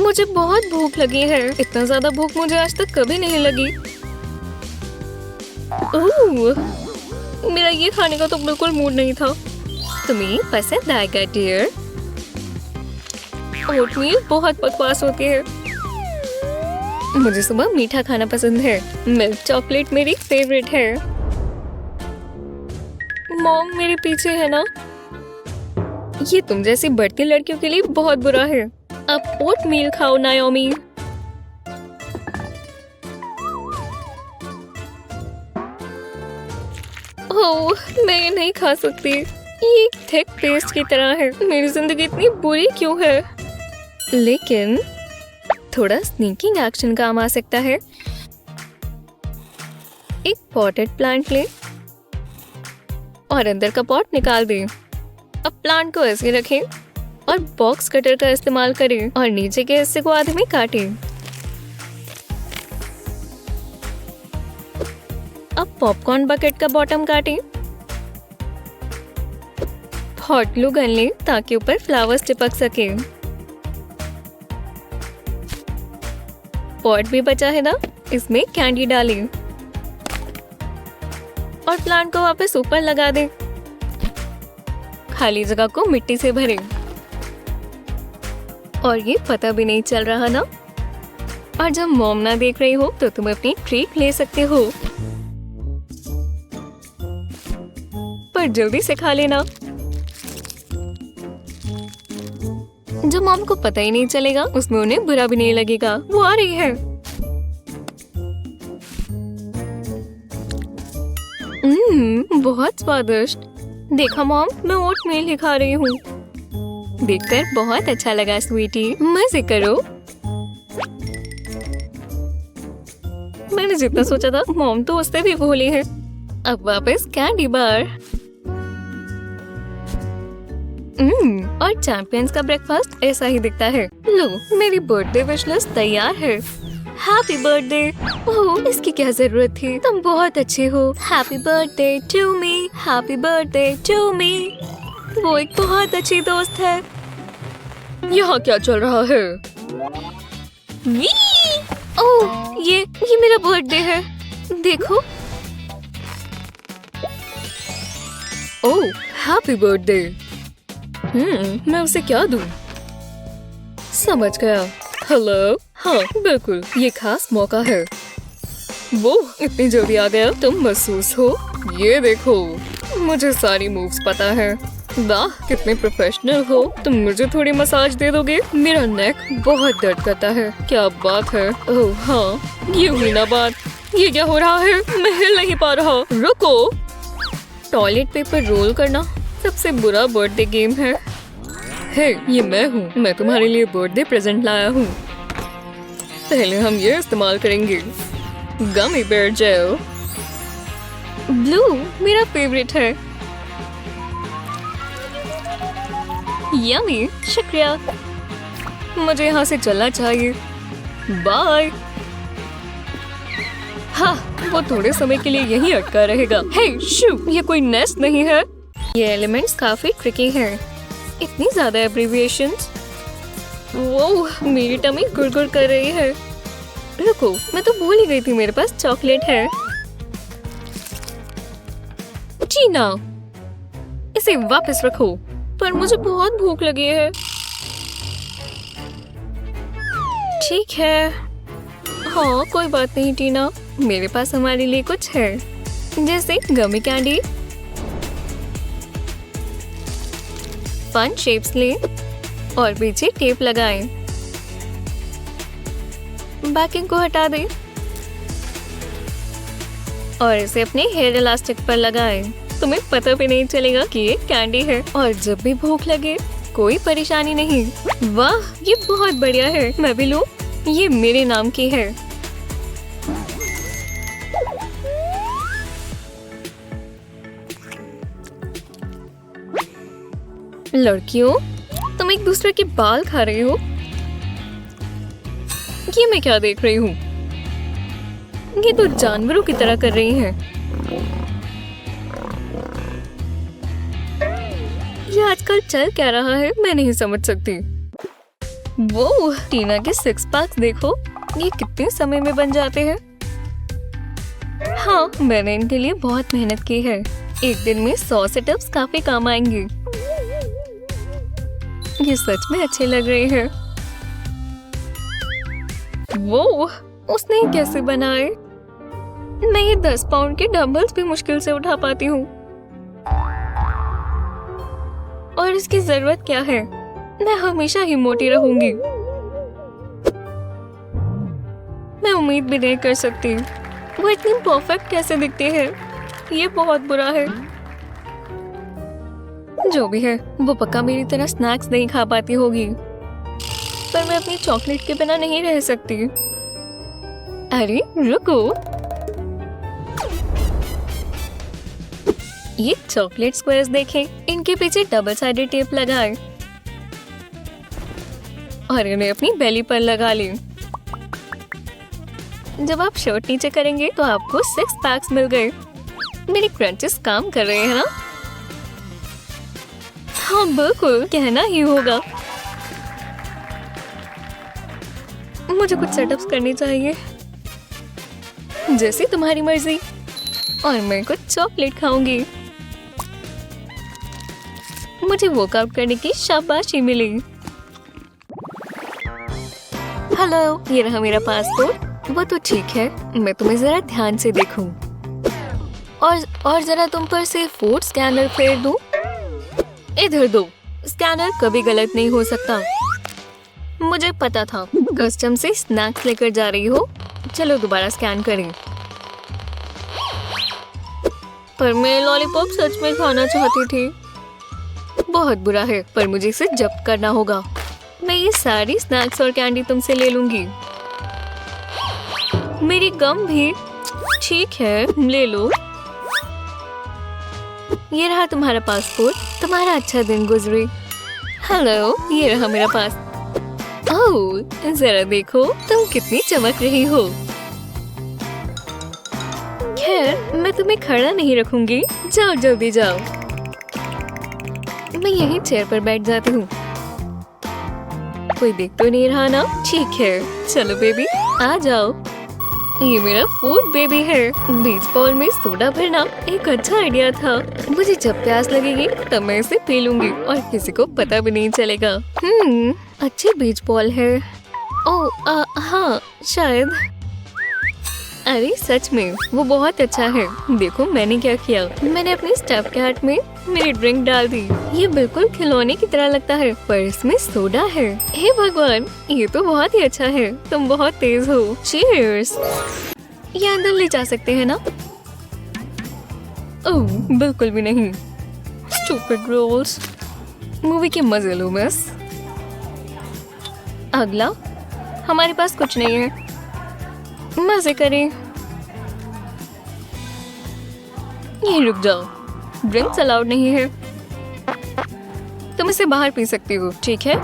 मुझे बहुत भूख लगी है। इतना ज्यादा भूख मुझे आज तक कभी नहीं लगी। ओह, मेरा ये खाने का तो बिल्कुल मूड नहीं था। तुम्हें पसंद आएगा डियर? ओटमील बहुत बकवास होती है। मुझे सुबह मीठा खाना पसंद है। मिल्क चॉकलेट मेरी फेवरेट है। मॉम मेरे पीछे है ना? ये तुम जैसी बढ़ती लड़कियों के लिए बहुत बुरा है। अब ओटमील खाओ नायोमी। ओह, मैं ये नहीं खा सकती। ये एक थिक पेस्ट की तरह है। मेरी जिंदगी इतनी बुरी क्यों है? लेकिन थोड़ा स्नीकिंग एक्शन काम आ सकता है। एक पॉटेड प्लांट ले और अंदर का पॉट निकाल दें। अब प्लांट को ऐसे रखें और बॉक्स कटर का इस्तेमाल करें और नीचे के हिस्से को आधे में काटें। अब पॉपकॉर्न बकेट का बॉटम काटें। हॉट ग्लू गन लें ताकि ऊपर फ्लावर्स चिपक सके। पॉट भी बचा है ना, इसमें कैंडी डालें और प्लांट को वापस ऊपर लगा दें। खाली जगह को मिट्टी से भरें और ये पता भी नहीं चल रहा ना। और जब मॉम ना देख रही हो तो तुम अपनी ट्रीट ले सकते हो, पर जल्दी से खा लेना। जो मॉम को पता ही नहीं चलेगा, उसमें उन्हें बुरा भी नहीं लगेगा। वो आ रही है। बहुत स्वादिष्ट। देखा मॉम, मैं ओटमील ही खा रही हूँ। देखकर बहुत अच्छा लगा स्वीटी। मजे करो। मैंने जितना सोचा था, मॉम तो उससे भी भोली है। अब वापस कैंडी बार। और चैंपियंस का ब्रेकफास्ट ऐसा ही दिखता है। लो, मेरी बर्थडे विश लिस्ट तैयार है। Happy birthday. ओह, इसकी क्या जरूरत थी? तुम बहुत अच्छे हो। Happy birthday to me. Happy birthday to me. वो एक बहुत अच्छी दोस्त है। यहाँ क्या चल रहा है? ओह, ये मेरा बर्थडे है। देखो। ओह, हैप्पी बर्थडे। मैं उसे क्या दूं? समझ गया। हेलो। हाँ, बिल्कुल, ये खास मौका है। वो इतनी जल्दी आ गया। तुम महसूस हो? ये देखो, मुझे सारी मूव्स पता है। वाह, कितने प्रोफेशनल हो। तुम मुझे थोड़ी मसाज दे दोगे? मेरा नेक बहुत दर्द करता है। क्या बात है? ओह हाँ, ये हुई ना बात। ये क्या हो रहा है? मैं हिल नहीं पा रहा। रुको। टॉयलेट पेपर रोल करना सबसे बुरा बर्थडे गेम है। हे, ये मैं हूँ। मैं तुम्हारे लिए बर्थडे प्रेजेंट लाया हूँ। पहले हम ये इस्तेमाल करेंगे। Gummy bear gel. ब्लू मेरा फेवरेट है। यम्मी, शुक्रिया। मुझे यहाँ से चलना चाहिए। बाय। हाँ, वो थोड़े समय के लिए यहीं अटका रहेगा। हे शू, ये कोई नेस्ट नहीं है। ये एलिमेंट्स काफी ट्रिकी हैं। इतनी ज्यादा एब्रिविएशंस। वो मेरी टमी गुड़गुड़ कर रही है। रुको, मैं तो भूल ही गई थी मेरे पास चॉकलेट है। चीना, इसे वापस रखो। पर मुझे बहुत भूख लगी है। ठीक है। हाँ, कोई बात नहीं टीना, मेरे पास हमारे लिए कुछ है, जैसे गमी कैंडी। फन शेप्स लें और पीछे टेप लगाएं। बैकिंग को हटा दें और इसे अपने हेयर इलास्टिक पर लगाएं। तुम्हें पता भी नहीं चलेगा कि ये कैंडी है। और जब भी भूख लगे, कोई परेशानी नहीं। वाह, ये बहुत बढ़िया है। मैं भी लूं? ये मेरे नाम की है। लड़कियों, तुम एक दूसरे के बाल खा रही हो। ये मैं क्या देख रही हूँ? ये तो जानवरों की तरह कर रही हैं। ये आजकल चल क्या रहा है, मैं नहीं समझ सकती। वो टीना के सिक्स पैक्स देखो, ये कितने समय में बन जाते हैं। हाँ, मैंने इनके लिए बहुत मेहनत की है। एक दिन में 100 सिटअप्स काफी काम आएंगे। ये सच में अच्छे लग रहे हैं। वो उसने ये कैसे बनाए? मैं ये 10 पाउंड के डंबल्स भी मुश्किल से उठा पाती हूँ। और इसकी जरूरत क्या है? मैं हमेशा ही मोटी रहूंगी। मैं उम्मीद भी नहीं कर सकती। वो इतनी परफेक्ट कैसे दिखती है? ये बहुत बुरा है। जो भी है, वो पक्का मेरी तरह स्नैक्स नहीं खा पाती होगी। पर मैं अपनी चॉकलेट के बिना नहीं रह सकती। अरे रुको, ये चॉकलेट स्क्वायर्स देखें, इनके पीछे डबल साइडेड टेप लगाएं और इन्हें अपनी बेली पर लगा लें। जब आप शर्ट नीचे करेंगे तो आपको 6 पैक्स मिल गए। मेरे क्रंचेस काम कर रहे हैं ना? हाँ बिल्कुल, कहना ही होगा। मुझे कुछ सेटअप्स करनी चाहिए। जैसे तुम्हारी मर्जी। और मैं कुछ चॉकलेट खाऊंगी। मुझे वर्कआउट करने की शाबाशी मिली। हेलो, ये रहा मेरा पासपोर्ट। वो तो ठीक है, मैं तुम्हें जरा ध्यान से देखूं। और जरा तुम पर से फूड स्कैनर फेर दूं। इधर दो। स्कैनर कभी गलत नहीं हो सकता। मुझे पता था, कस्टम से स्नैक्स लेकर जा रही हो। चलो दोबारा स्कैन करें। पर मैं लॉलीपॉप सच में खाना चाहती थी। बहुत बुरा है, पर मुझे इसे जब्त करना होगा। मैं ये सारी स्नैक्स और कैंडी तुमसे ले लूंगी। मेरी गम भी। ठीक है, ले लो। ये रहा तुम्हारा पासपोर्ट। तुम्हारा अच्छा दिन गुजरे। हेलो, ये रहा मेरा पास। ओह, जरा देखो तुम कितनी चमक रही हो। खैर, मैं तुम्हें खड़ा नहीं रखूंगी। जाओ, जल्दी जाओ। मैं यहीं चेयर पर बैठ जाती हूँ। कोई देख तो नहीं रहा ना? ठीक है, चलो बेबी, आ जाओ। ये मेरा फूड बेबी है। बीच बॉल में सोडा भरना एक अच्छा आइडिया था। मुझे जब प्यास लगेगी तब मैं इसे पी लूंगी और किसी को पता भी नहीं चलेगा। अच्छी बीच बॉल है। ओह, हाँ, शायद। अरे सच में, वो बहुत अच्छा है। देखो मैंने क्या किया। मैंने अपनी स्टफ कैट में मेरी ड्रिंक डाल दी। ये बिल्कुल खिलौने की तरह लगता है, पर इसमें सोडा है। हे भगवान, ये तो बहुत ही अच्छा है। तुम बहुत तेज हो। चीयर्स। ये अंदर ले जा सकते हैं ना? ओह, बिल्कुल भी नहीं। Stupid rules. मूवी के मजे लो मिस। अगला। हमारे पास कुछ नहीं है। मजे करें। यहीं रुक जाओ। ड्रिंक्स अलाउड नहीं है। तुम इसे बाहर पी सकती हो, ठीक है?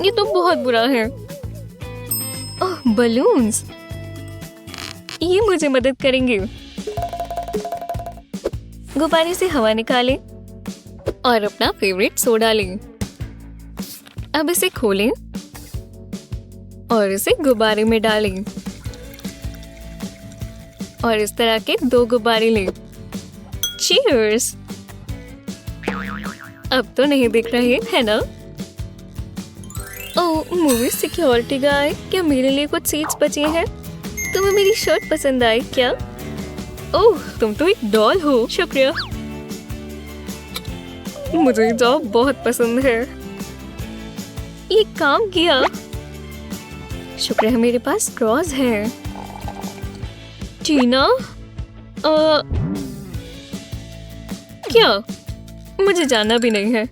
ये तो बहुत बुरा है। ओह, बलून्स। ये मुझे मदद करेंगे। गुब्बारे से हवा निकालें और अपना फेवरेट सोडा लें। अब इसे खोलें और इसे गुब्बारे में डालें और इस तरह के 2 गुब्बारे लें। चीयर्स। अब तो नहीं दिख रहे है ना? ओह, मूवी सिक्योरिटी गार्ड, क्या मेरे लिए कुछ सीट्स बची हैं? तुम्हें मेरी शर्ट पसंद आई क्या? ओह, तुम तो एक डॉल हो। शुक्रिया। मुझे ये जॉब बहुत पसंद है। ये काम किया। शुक्र है मेरे पास स्ट्रॉज है। टीना, क्या? मुझे जानना भी नहीं है।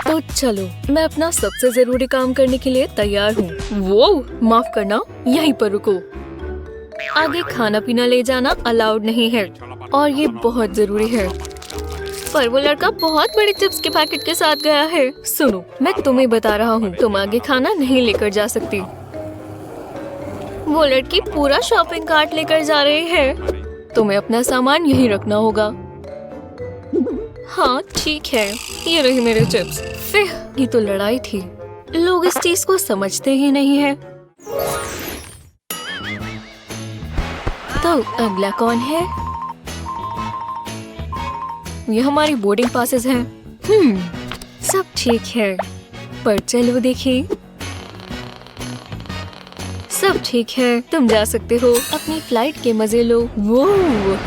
तो चलो, मैं अपना सबसे जरूरी काम करने के लिए तैयार हूँ। वो माफ करना, यहीं पर रुको। आगे खाना पीना ले जाना अलाउड नहीं है और ये बहुत जरूरी है। पर वो लड़का बहुत बड़े चिप्स के पैकेट के साथ गया है। सुनो, मैं तुम्हें बता रहा हूँ, तुम आगे खाना नहीं लेकर जा सकती। वो लड़की पूरा शॉपिंग कार्ट लेकर जा रही है। तुम्हें अपना सामान यहीं रखना होगा। हाँ ठीक है, ये रही मेरे चिप्स। फिर ये तो लड़ाई थी। लोग इस चीज को समझते ही नहीं है। तो अगला कौन है? ये हमारी बोर्डिंग पासेस हैं। सब ठीक है, पर चलो देखिए। सब ठीक है, तुम जा सकते हो। अपनी फ्लाइट के मजे लो। वो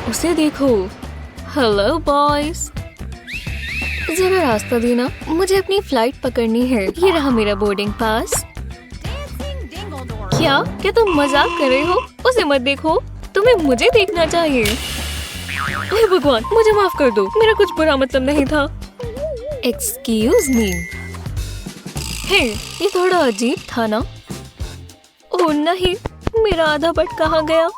उसे देखो। हेलो बॉयज, जरा रास्ता देना, मुझे अपनी फ्लाइट पकड़नी है। ये रहा मेरा बोर्डिंग पास। क्या तुम मजाक कर रहे हो? उसे मत देखो, तुम्हें मुझे देखना चाहिए। हे भगवान, मुझे माफ कर दो, मेरा कुछ बुरा मतलब नहीं था। Excuse me. हे, ये थोड़ा अजीब था ना? ओह नहीं, मेरा आधा बट कहाँ गया?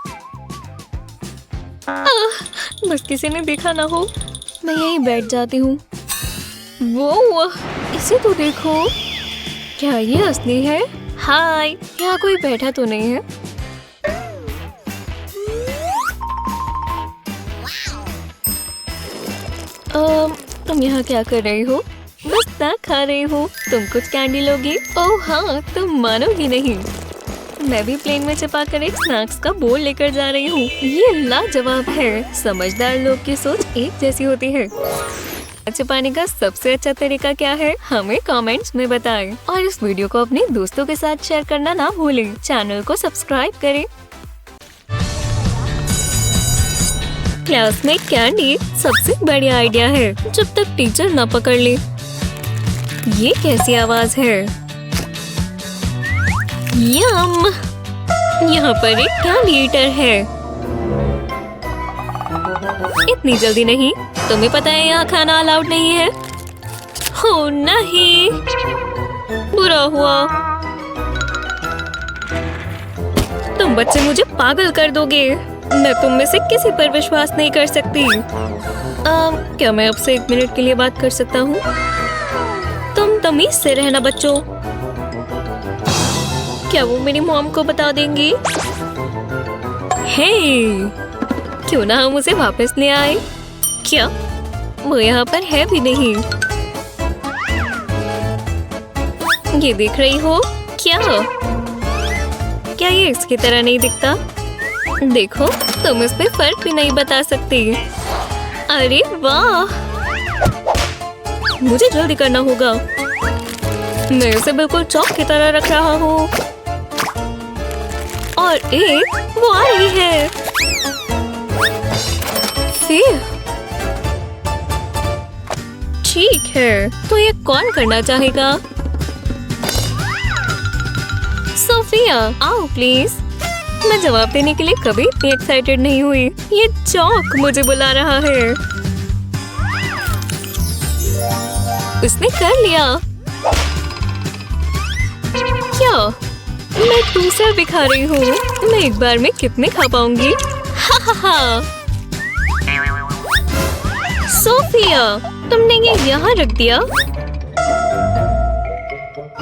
बस किसी ने देखा ना हो। मैं यहीं बैठ जाती हूँ। वो इसे तो देखो, क्या ये असली है? हाय, यहाँ कोई बैठा तो नहीं है? तुम यहाँ क्या कर रही हो? बस स्नैक खा रही हो। तुम कुछ कैंडी लोगी? ओह हाँ, तुम मानोगी नहीं, मैं भी प्लेन में छिपा कर एक स्नैक्स का बोल लेकर जा रही हूँ। ये लाजवाब है। समझदार लोग की सोच एक जैसी होती है। छिपाने का सबसे अच्छा तरीका क्या है, हमें कमेंट्स में बताएं। और इस वीडियो को अपने दोस्तों के साथ शेयर करना ना भूलें। चैनल को सब्सक्राइब करें। क्लास में कैंडी सबसे बढ़िया आइडिया है, जब तक टीचर ना पकड़ ले। ये कैसी आवाज है? यम! यहाँ पर एक कैंडी ईटर है। इतनी जल्दी नहीं, तुम्हें पता है यहाँ खाना अलाउड नहीं है। हो नहीं, बुरा हुआ। तुम बच्चे मुझे पागल कर दोगे। मैं तुम में से किसी पर विश्वास नहीं कर सकती। क्या मैं आपसे 1 मिनट के लिए बात कर सकता हूँ? तुम तमीज से रहना बच्चों। क्या वो मेरी मॉम को बता देंगी? हे, क्यों ना हम उसे वापस ले आए? क्या वो यहाँ पर है भी नहीं? ये देख रही हो क्या? क्या ये इसकी तरह नहीं दिखता? देखो, तुम इस पे फर्क भी नहीं बता सकती। अरे वाह, मुझे जल्दी करना होगा। मैं इसे बिल्कुल चौक की तरह रख रहा हूँ। और एक वो आ रही है। फिर ठीक है, तो ये कौन करना चाहेगा? सोफिया, आओ प्लीज। मैं जवाब देने के लिए कभी इतनी एक्साइटेड नहीं हुई। ये चौक मुझे बुला रहा है। उसने कर लिया। क्या मैं दूसरा भी खा रही हूँ? मैं एक बार में कितने खा पाऊंगी? हा हा हा। सोफिया, तुमने ये यहाँ रख दिया?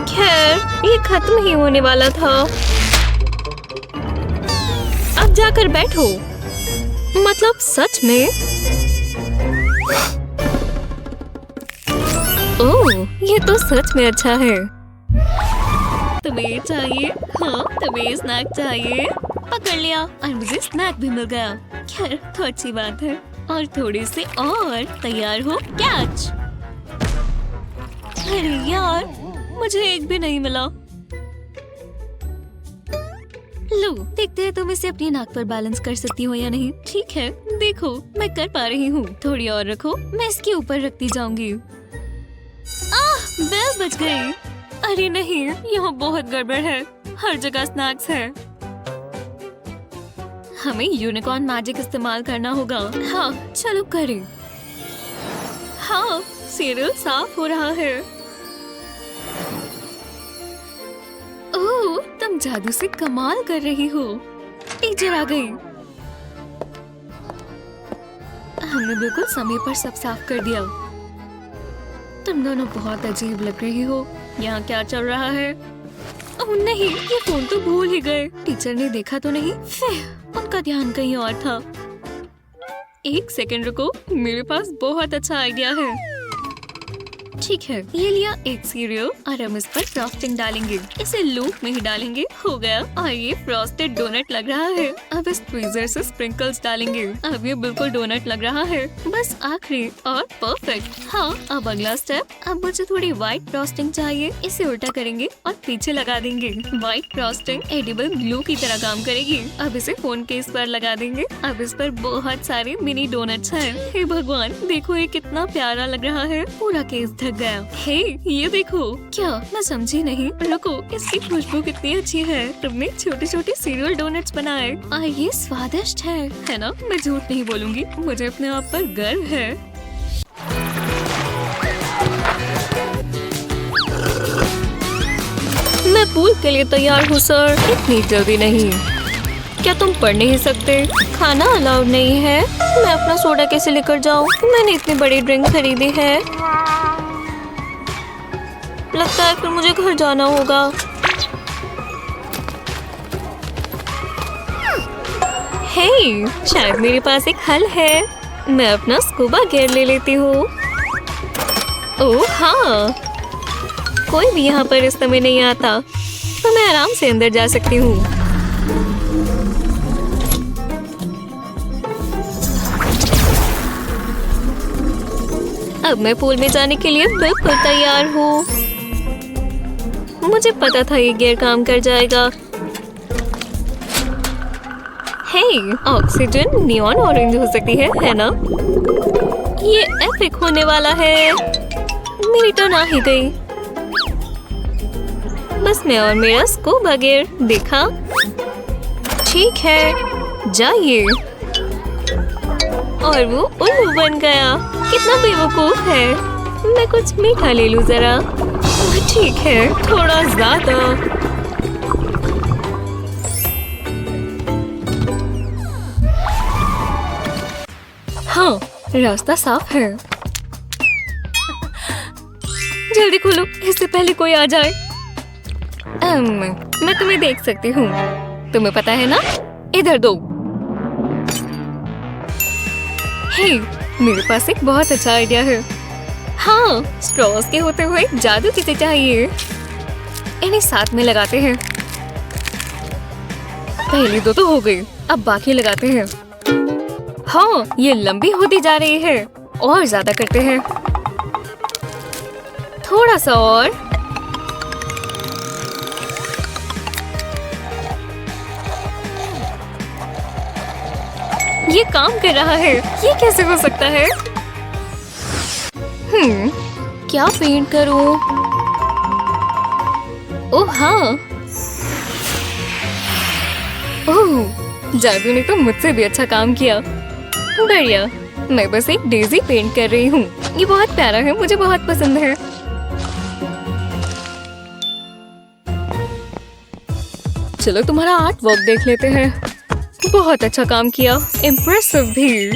खैर, ये खत्म ही होने वाला था। अब जाकर बैठो। मतलब सच में? ओह, ये तो सच में अच्छा है। तुम्हें ये चाहिए? हाँ, तुम्हें ये स्नैक चाहिए? पकड़ लिया, और मुझे स्नैक भी मिल गया। खैर, तो अच्छी बात है। और थोड़ी सी और, तैयार हो? कैच! अरे यार, मुझे एक भी नहीं मिला। लो, देखते हैं तुम इसे अपनी नाक पर बैलेंस कर सकती हो या नहीं। ठीक है, देखो, मैं कर पा रही हूँ। थोड़ी और रखो, मैं इसके ऊपर रखती जाऊंगी। बेल बज गई। अरे नहीं, यहाँ बहुत गड़बड़ है। हर जगह स्नैक्स है। हमें यूनिकॉर्न मैजिक इस्तेमाल करना होगा। हाँ, चलो करें। हाँ, सीरियल साफ हो रहा है। ओह, तुम जादू से कमाल कर रही हो। टीचर आ गई। हमने बिल्कुल समय पर सब साफ कर दिया। तुम दोनों बहुत अजीब लग रही हो। यहाँ क्या चल रहा है? ओह नहीं, ये फोन तो भूल ही गए। टीचर ने देखा तो नहीं? उनका ध्यान कहीं और था। एक सेकंड रुको, मेरे पास बहुत अच्छा आइडिया है। ठीक है, ये लिया एक सीरियल और हम इस पर फ्रॉस्टिंग डालेंगे। इसे लूप में ही डालेंगे। हो गया। और ये फ्रॉस्टेड डोनट लग रहा है। अब इस ट्वीजर से स्प्रिंकल्स डालेंगे। अब ये बिल्कुल डोनट लग रहा है। बस आखिरी और परफेक्ट। हाँ, अब अगला स्टेप। अब मुझे थोड़ी व्हाइट फ्रॉस्टिंग चाहिए। इसे उल्टा करेंगे और पीछे लगा देंगे। व्हाइट फ्रॉस्टिंग एडिबल ग्लू की तरह काम करेगी। अब इसे फोन केस पर लगा देंगे। अब इस पर बहुत सारे मिनी डोनट्स हैं। हे भगवान, देखो ये कितना प्यारा लग रहा है। पूरा केस ढक गया। हे, ये देखो। क्या? मैं समझी नहीं। रुको, इसकी खुशबू कितनी अच्छी है। तुमने छोटे छोटे सीरियल डोनट्स बनाए और ये स्वादिष्ट है ना? मैं झूठ नहीं बोलूंगी, मुझे अपने आप पर गर्व है। मैं पूल के लिए तैयार हूँ सर। इतनी जल्दी नहीं। क्या तुम पढ़ नहीं सकते? खाना अलाउड नहीं है। मैं अपना सोडा कैसे लेकर जाऊँ? मैंने इतनी बड़ी ड्रिंक खरीदी है। लगता है फिर मुझे घर जाना होगा। हे, शायद मेरे पास एक हल है। मैं अपना स्कूबा गियर ले लेती हूँ। ओह हाँ, कोई भी यहाँ पर इस समय नहीं आता, तो मैं आराम से अंदर जा सकती हूँ। अब मैं पूल में जाने के लिए बिल्कुल तैयार हूँ। मुझे पता था ये गियर काम कर जाएगा। हे, ऑक्सीजन नियॉन ऑरेंज हो सकती है ना? ये एपिक होने वाला है। मेरी टर्न आ ही गई। बस मैं और मेरा स्कूबा गियर। देखा? ठीक है, जाइए। और वो उल्लू बन गया। कितना बेवकूफ है। मैं कुछ मीठा ले लूं जरा। ठीक है, थोड़ा ज्यादा। हाँ, रास्ता साफ है। जल्दी खोलो, इससे पहले कोई आ जाए। मैं तुम्हें देख सकती हूँ। तुम्हें पता है ना? इधर दो। हे, मेरे पास एक बहुत अच्छा आइडिया है। हाँ, स्ट्रॉस के होते हुए जादू किसे चाहिए। इन्हें साथ में लगाते हैं। पहली दो तो हो गई, अब बाकी लगाते हैं। हाँ, ये लंबी होती जा रही है। और ज्यादा करते हैं। थोड़ा सा और। ये काम कर रहा है। ये कैसे हो सकता है? क्या पेंट करूं? ओह हाँ। ओह, जादू ने तो मुझसे भी अच्छा काम किया। बढ़िया। मैं बस एक डेजी पेंट कर रही हूँ। ये बहुत प्यारा है, मुझे बहुत पसंद है। चलो तुम्हारा आर्ट वर्क देख लेते हैं। बहुत अच्छा काम किया, इम्प्रेसिव भी।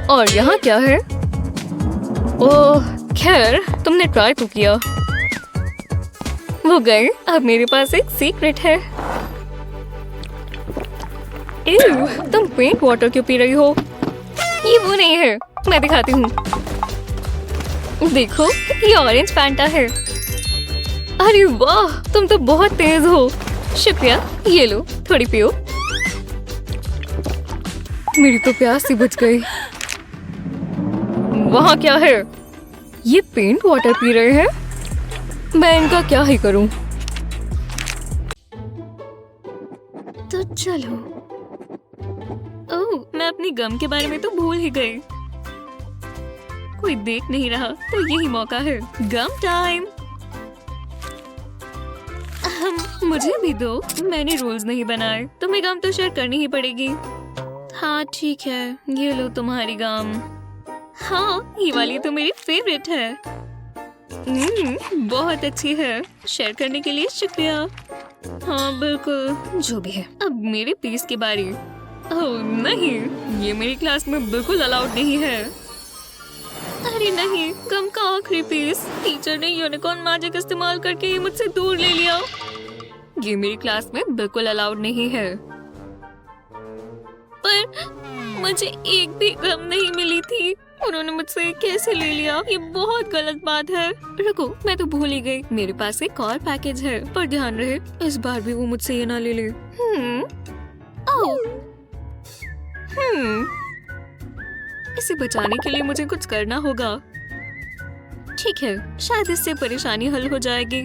और यहाँ क्या है? ओह, खैर तुमने ट्राई तो किया। वो गए। अब मेरे पास एक सीक्रेट है। एव, तुम पेंट वाटर क्यों पी रही हो? ये वो नहीं है, मैं दिखाती हूँ। देखो, ये ऑरेंज फैंटा है। अरे वाह, तुम तो बहुत तेज हो। शुक्रिया, ये लो, थोड़ी पियो। मेरी तो प्यास ही बुझ गई। वहाँ क्या है? ये पेंट वाटर पी रहे हैं। मैं इनका क्या ही करूं? तो चलो। ओह, मैं अपनी गम के बारे में तो भूल ही गई। कोई देख नहीं रहा तो यही मौका है। गम टाइम। मुझे भी दो। मैंने रूल्स नहीं बनाए, तुम्हें गम तो शेयर करनी ही पड़ेगी। हाँ ठीक है, ये लो तुम्हारी गम। हाँ, ये वाली तो मेरी फेवरेट है। बहुत अच्छी है। शेयर करने के लिए शुक्रिया। हाँ बिल्कुल, जो भी है। अब मेरे पीस की बारी। ओह नहीं, ये मेरी क्लास में बिल्कुल अलाउड नहीं है। अरे नहीं, गम का आखिरी पीस। टीचर ने यूनिकॉर्न मैजिक इस्तेमाल करके ये मुझसे दूर ले लिया। ये मेरी क्लास में बिल्कुल अलाउड नहीं है। पर मुझे एक भी गम नहीं मिली थी। उन्होंने मुझसे कैसे ले लिया? ये बहुत गलत बात है। रुको, मैं तो भूल ही गई, मेरे पास एक और पैकेज है, पर ध्यान रहे इस बार भी वो मुझसे ये ना ले ले। ओह, इसे बचाने के लिए मुझे कुछ करना होगा। ठीक है, शायद इससे परेशानी हल हो जाएगी।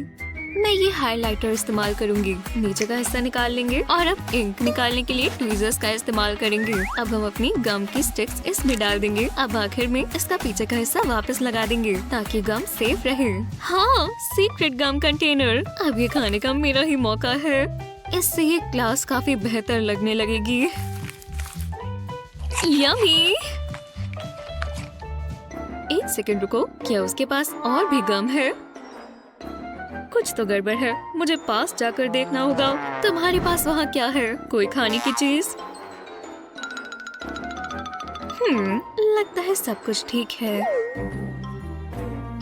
मैं ये हाइलाइटर इस्तेमाल करूंगी। नीचे का हिस्सा निकाल लेंगे और अब इंक निकालने के लिए ट्वीजर्स का इस्तेमाल करेंगे। अब हम अपनी गम की स्टिक्स इसमें डाल देंगे। अब आखिर में इसका पीछे का हिस्सा वापस लगा देंगे ताकि गम सेफ रहे। हाँ, सीक्रेट गम कंटेनर। अब ये खाने का मेरा ही मौका है। इससे ये क्लास काफी बेहतर लगने लगेगी। यम्मी। एक सेकंड रुको, क्या उसके पास और भी गम है? कुछ तो गड़बड़ है, मुझे पास जाकर देखना होगा। तुम्हारे पास वहाँ क्या है? कोई खाने की चीज? लगता है सब कुछ ठीक है।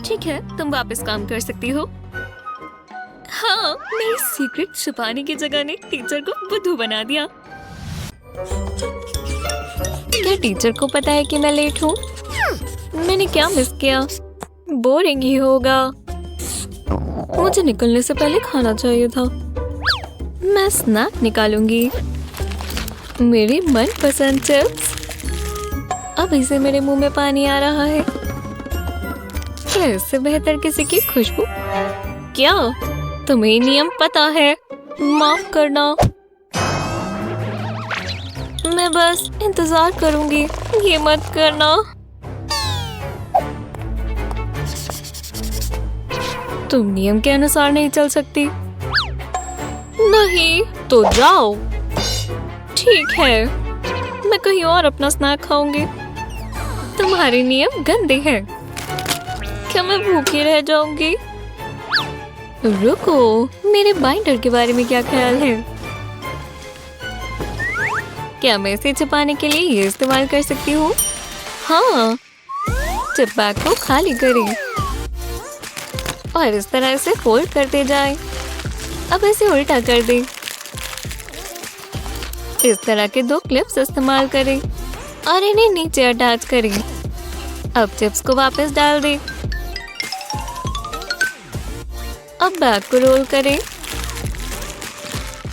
ठीक है, तुम वापस काम कर सकती हो। हाँ, मेरी सीक्रेट छुपाने की जगह ने टीचर को बुद्धू बना दिया। क्या टीचर को पता है कि मैं लेट हूँ? मैंने क्या मिस किया? बोरिंग ही होगा। मुझे निकलने से पहले खाना चाहिए था। मैं स्नैक निकालूंगी। मेरी मनपसंद चिप्स। अब इसे मेरे मुंह में पानी आ रहा है। क्या इससे बेहतर किसी की खुशबू? क्या तुम्हें नियम पता है? माफ करना। मैं बस इंतजार करूंगी। ये मत करना। तुम नियम के अनुसार नहीं चल सकती। नहीं तो जाओ। ठीक है, मैं कहीं और अपना स्नैक खाऊंगी। तुम्हारे नियम गंदे हैं। क्या मैं भूखी रह जाऊंगी? रुको, मेरे बाइंडर के बारे में क्या ख्याल है? क्या मैं इसे छिपाने के लिए ये इस्तेमाल कर सकती हूँ? हाँ, चिपैक को खाली करें और इस तरह इसे फोल्ड करते जाएं। अब इसे उल्टा कर दें। इस तरह के 2 क्लिप्स इस्तेमाल करें और इन्हें नीचे अटैच करें। अब चिप्स को वापस डाल दें। अब बैग को रोल करें।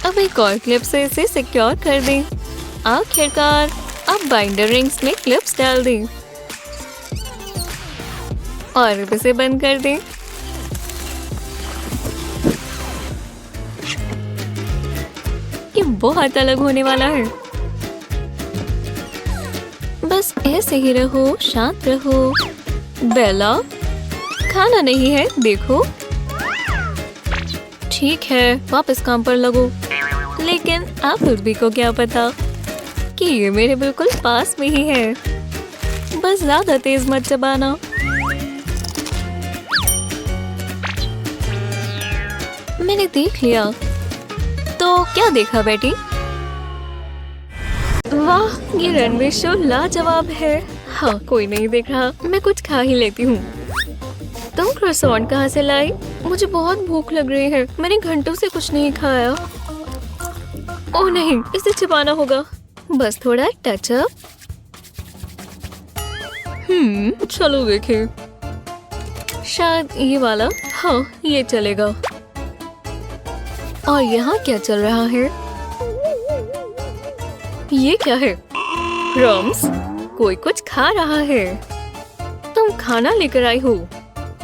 अब एक और क्लिप से इसे सिक्योर कर दें। आखिरकार अब बाइंडर रिंग्स में क्लिप्स डाल दें और अब इसे बंद कर दें। ये बहुत अलग होने वाला है। बस ऐसे ही रहो, शांत रहो। बेला, खाना नहीं है, देखो। ठीक है, वापस काम पर लगो। लेकिन आप उर्बी को क्या पता कि ये मेरे बिल्कुल पास में ही है। बस ज्यादा तेज मत चबाना। मैंने देख लिया। तो क्या देखा बेटी? वाह, ये रनवे शो लाजवाब है। हाँ, कोई नहीं देख रहा, मैं कुछ खा ही लेती हूँ। तुम क्रोसॉन्ट कहाँ से लाई? मुझे बहुत भूख लग रही है। मैंने घंटों से कुछ नहीं खाया। ओह नहीं, इसे छिपाना होगा। बस थोड़ा टच अप। चलो देखें। शायद ये वाला। हाँ, ये चलेगा। और यहाँ क्या चल रहा है? ये क्या है? क्रम्स? कोई कुछ खा रहा है। तुम खाना लेकर आई हो?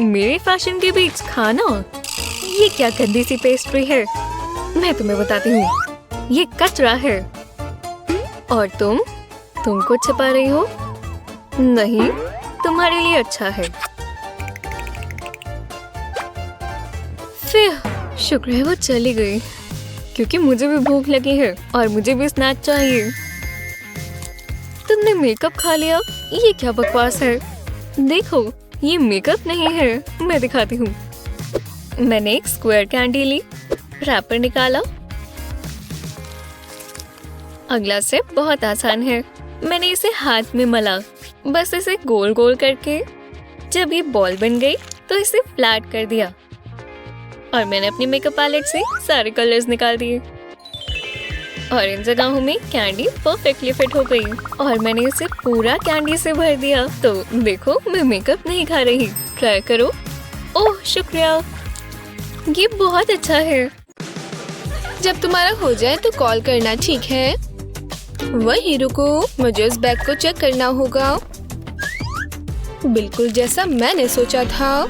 मेरे फैशन के बीच खाना? ये क्या गंदी सी पेस्ट्री है। मैं तुम्हें बताती हूँ, ये कचरा है। और तुम कुछ छिपा रही हो? नहीं, तुम्हारे लिए अच्छा है। फिर शुक्र है वो चली गई, क्योंकि मुझे भी भूख लगी है और मुझे भी स्नैक चाहिए। तुमने मेकअप खा लिया? ये क्या बकवास है। देखो, ये मेकअप नहीं है। मैं दिखाती हूँ। मैंने एक स्क्वायर कैंडी ली, रैपर निकाला। अगला स्टेप बहुत आसान है। मैंने इसे हाथ में मला। बस इसे गोल गोल करके जब ये बॉल बन गई तो इसे फ्लैट कर दिया और मैंने अपनी मेकअप पैलेट से सारे कलर्स निकाल दिए। और इन जगहों में कैंडी परफेक्टली फिट हो गई और मैंने इसे पूरा कैंडी से भर दिया। तो देखो मैं मेकअप नहीं खा रही, ट्राई करो। ओह शुक्रिया, ये बहुत अच्छा है। जब तुम्हारा हो जाए तो कॉल करना, ठीक है? वही रुको, मुझे उस बैग को चेक करना होगा। बिल्कुल जैसा मैंने सोचा था।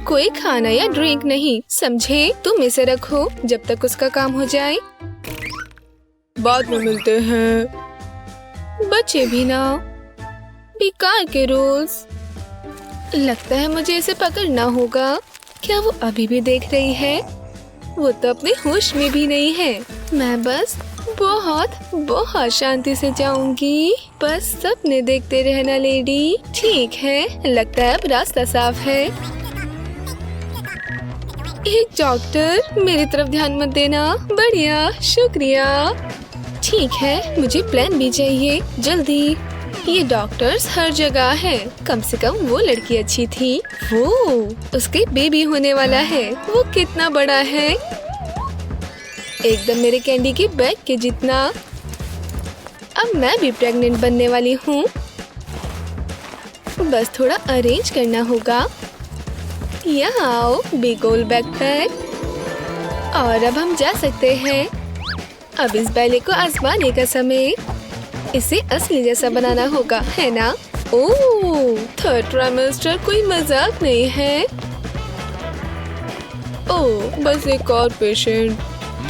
कोई खाना या ड्रिंक नहीं, समझे? तुम इसे रखो जब तक उसका काम हो जाए। बाद में मिलते हैं। बच्चे भी ना, बेकार के रूल्स। लगता है मुझे इसे पकड़ना होगा। क्या वो अभी भी देख रही है? वो तो अपने होश में भी नहीं है। मैं बस बहुत शांति से जाऊंगी। बस सपने देखते रहना लेडी। ठीक है, लगता है अब रास्ता साफ है। एक डॉक्टर, मेरी तरफ ध्यान मत देना। बढ़िया, शुक्रिया। ठीक है, मुझे प्लान भी चाहिए, जल्दी। ये डॉक्टर्स हर जगह है। कम से कम वो लड़की अच्छी थी। वो उसके बेबी होने वाला है। वो कितना बड़ा है, एकदम मेरे कैंडी के बैग के जितना। अब मैं भी प्रेग्नेंट बनने वाली हूँ। बस थोड़ा अरेंज करना होगा। यहाँ आओ, बिग ओल बैकपैक। और अब हम जा सकते हैं। अब इस बैले को आजमाने का समय। इसे असली जैसा बनाना होगा, है ना? ओह, थर्ड ट्राइमेस्टर कोई मजाक नहीं है। ओह, बस एक और पेशेंट।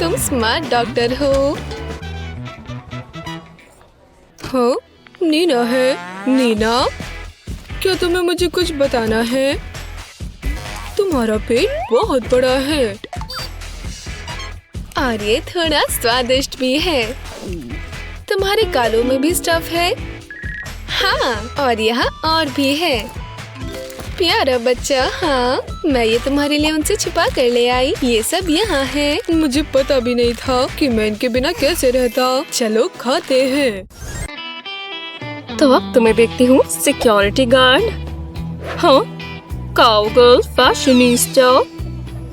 तुम स्मार्ट डॉक्टर हो। हाँ, नीना है। नीना, क्या तुम्हें मुझे कुछ बताना है? तुम्हारा पेट बहुत बड़ा है और ये थोड़ा स्वादिष्ट भी है। तुम्हारे गालों में भी स्टफ है। हाँ, और यहाँ और भी है। प्यारा बच्चा, हाँ, मैं ये तुम्हारे लिए उनसे छुपा कर ले आई। ये सब यहाँ है। मुझे पता भी नहीं था कि मैं इनके बिना कैसे रहता। चलो खाते हैं। तो अब तुम्हें देखती हूँ सिक्योरिटी गार्ड। हाँ, काउगर्ल फैशनिस्टा।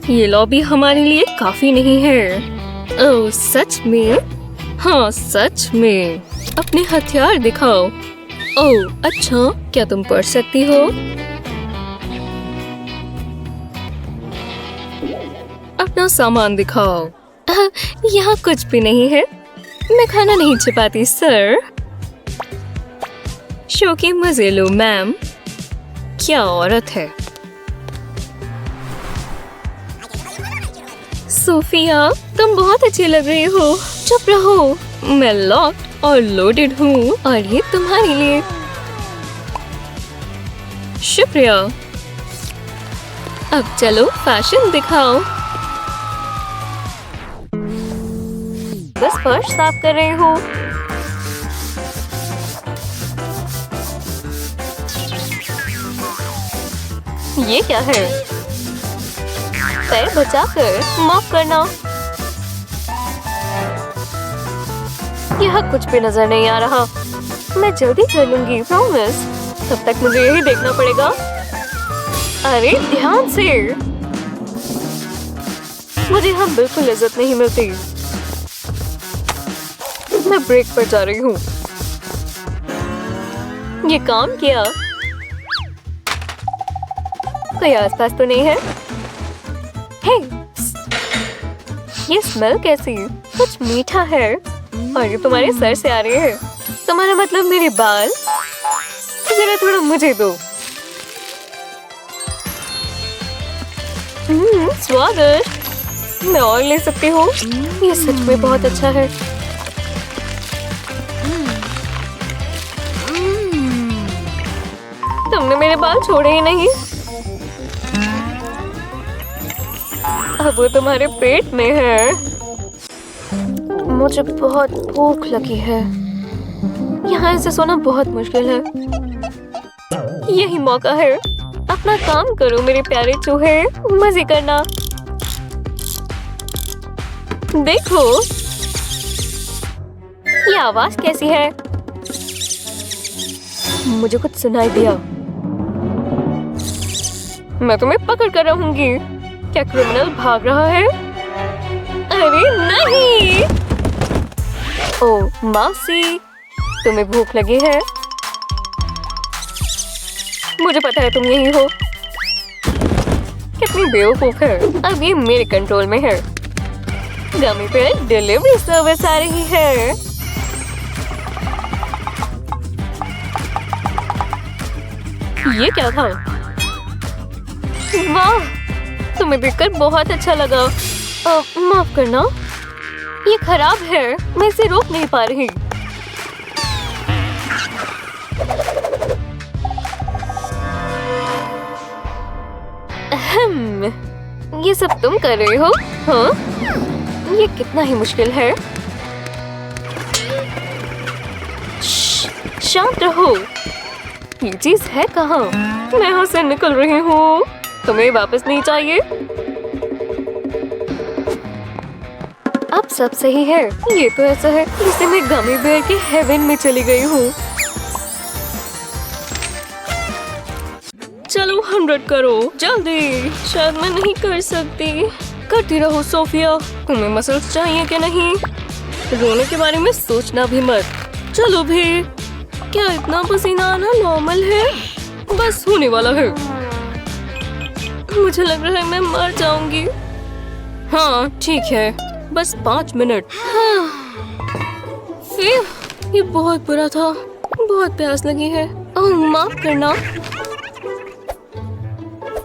ये लॉबी हमारे लिए काफी नहीं है। ओह सच में? हाँ सच में। अपने हथियार दिखाओ। ओह अच्छा, क्या तुम पढ़ सकती हो? अपना सामान दिखाओ। यहाँ कुछ भी नहीं है। मैं खाना नहीं छिपाती सर। शो के मजे लो मैम। क्या औरत है। सोफिया, तुम बहुत अच्छी लग रही हो। चुप रहो, मैं लॉक्ड और लोडेड हूँ और ये तुम्हारे लिए। शुक्रिया। अब चलो फैशन दिखाओ। बस फर्श साफ कर रही हूँ। ये क्या है? पैर बचाकर माफ करना। यहाँ कुछ भी नजर नहीं आ रहा। मैं जल्दी कर लूंगी, प्रॉमिस। तब तक मुझे यही देखना पड़ेगा। अरे ध्यान से। मुझे यहाँ बिल्कुल इज्जत नहीं मिलती। मैं ब्रेक पर जा रही हूँ। ये काम किया। कोई आसपास तो नहीं है? हे, ये स्मेल कैसी? कुछ मीठा है और ये तुम्हारे सर से आ रहे हैं। तुम्हारा मतलब मेरे बाल? जरा थोड़ा मुझे दो। स्वादिष्ट। मैं और ले सकती हूँ? ये सच में बहुत अच्छा है। तुमने मेरे बाल छोड़े ही नहीं। अब वो तुम्हारे पेट में है। मुझे बहुत भूख लगी है। यहाँ ऐसे सोना बहुत मुश्किल है। यही मौका है। अपना काम करो मेरे प्यारे चूहे। मजे करना। देखो, ये आवाज कैसी है? मुझे कुछ सुनाई दिया। मैं तुम्हें पकड़ कर रहूंगी। क्या क्रिमिनल भाग रहा है? अरे नहीं। ओह मौसी, तुम्हें भूख लगी है? मुझे पता है तुम यही हो। कितनी बेवकूफ है। अब ये मेरे कंट्रोल में है। गमी पे डिलीवरी सर्विस आ रही है। ये क्या था? वाह, तुम्हें देखकर बहुत अच्छा लगा। माफ करना, ये खराब है। मैं इसे रोक नहीं पा रही। ये सब तुम कर रहे हो? हाँ? ये कितना ही मुश्किल है। शांत रहो। ये चीज है कहाँ? मैं यहाँ से निकल रही हूँ। तुम्हें वापस नहीं चाहिए? अब सब सही है। ये तो ऐसा है जैसे मैं गमी बेयर के हेवन में चली गई हूँ। चलो 100 करो जल्दी। शायद मैं नहीं कर सकती। करती रहो सोफिया। तुम्हें मसल्स चाहिए कि नहीं? रोने के बारे में सोचना भी मत। चलो भी। क्या इतना पसीना आना नॉर्मल है? बस होने वाला है। मुझे लग रहा है मैं मर जाऊंगी। हाँ ठीक है, बस 5 मिनट। हाँ। ये बहुत बुरा था। बहुत प्यास लगी है। ओह माफ करना।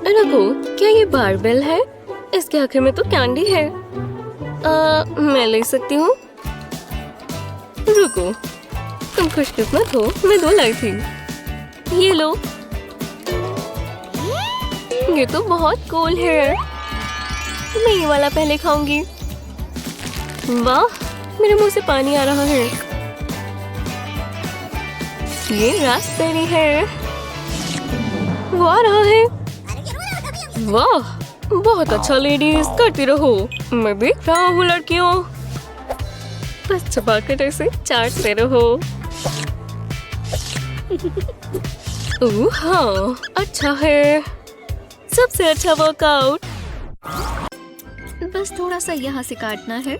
रुको, क्या ये बारबेल है? इसके आखिर में तो कैंडी है। मैं ले सकती हूँ? रुको, तुम खुशकिस्मत हो, मैं 2 लाई थी। ये लो। ये तो बहुत कूल है। मैं ये वाला पहले खाऊंगी। वाह, मेरे मुंह से पानी आ रहा है। ये रास्पबेरी है। वो आ रहा है। वाह, बहुत अच्छा लेडीज। करती रहो। मैं देख रहा हूँ लड़कियों। बस चबाकर ऐसे चाटते रहो। हाँ, अच्छा है। सबसे अच्छा वर्कआउट। बस थोड़ा सा यहाँ से काटना है।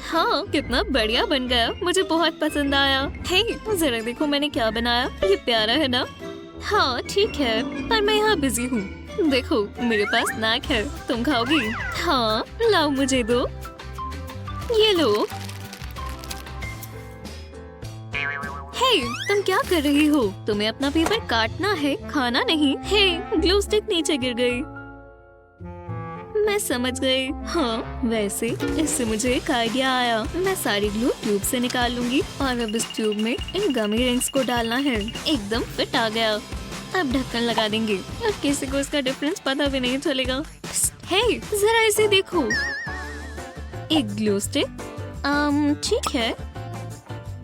हाँ, कितना बढ़िया बन गया। मुझे बहुत पसंद आया। हे, जरा देखो मैंने क्या बनाया। ये प्यारा है ना? हाँ ठीक है, पर मैं यहाँ बिजी हूँ। देखो मेरे पास स्नैक है। तुम खाओगी? हाँ, लाओ मुझे दो। ये लो। हे, तुम क्या कर रही हो? तुम्हें अपना पेपर काटना है, खाना नहीं। हे, ग्लू स्टिक नीचे गिर गई। मैं समझ गई। हाँ, वैसे इससे मुझे एक आइडिया आया। मैं सारी ग्लू ट्यूब से निकाल लूंगी और अब इस ट्यूब में इन गमी रिंग्स को डालना है। एकदम फिट आ गया। अब ढक्कन लगा देंगे और किसी को इसका डिफरेंस पता भी नहीं चलेगा। हे, जरा इसे देखो। एक ग्लू स्टिक। ठीक है।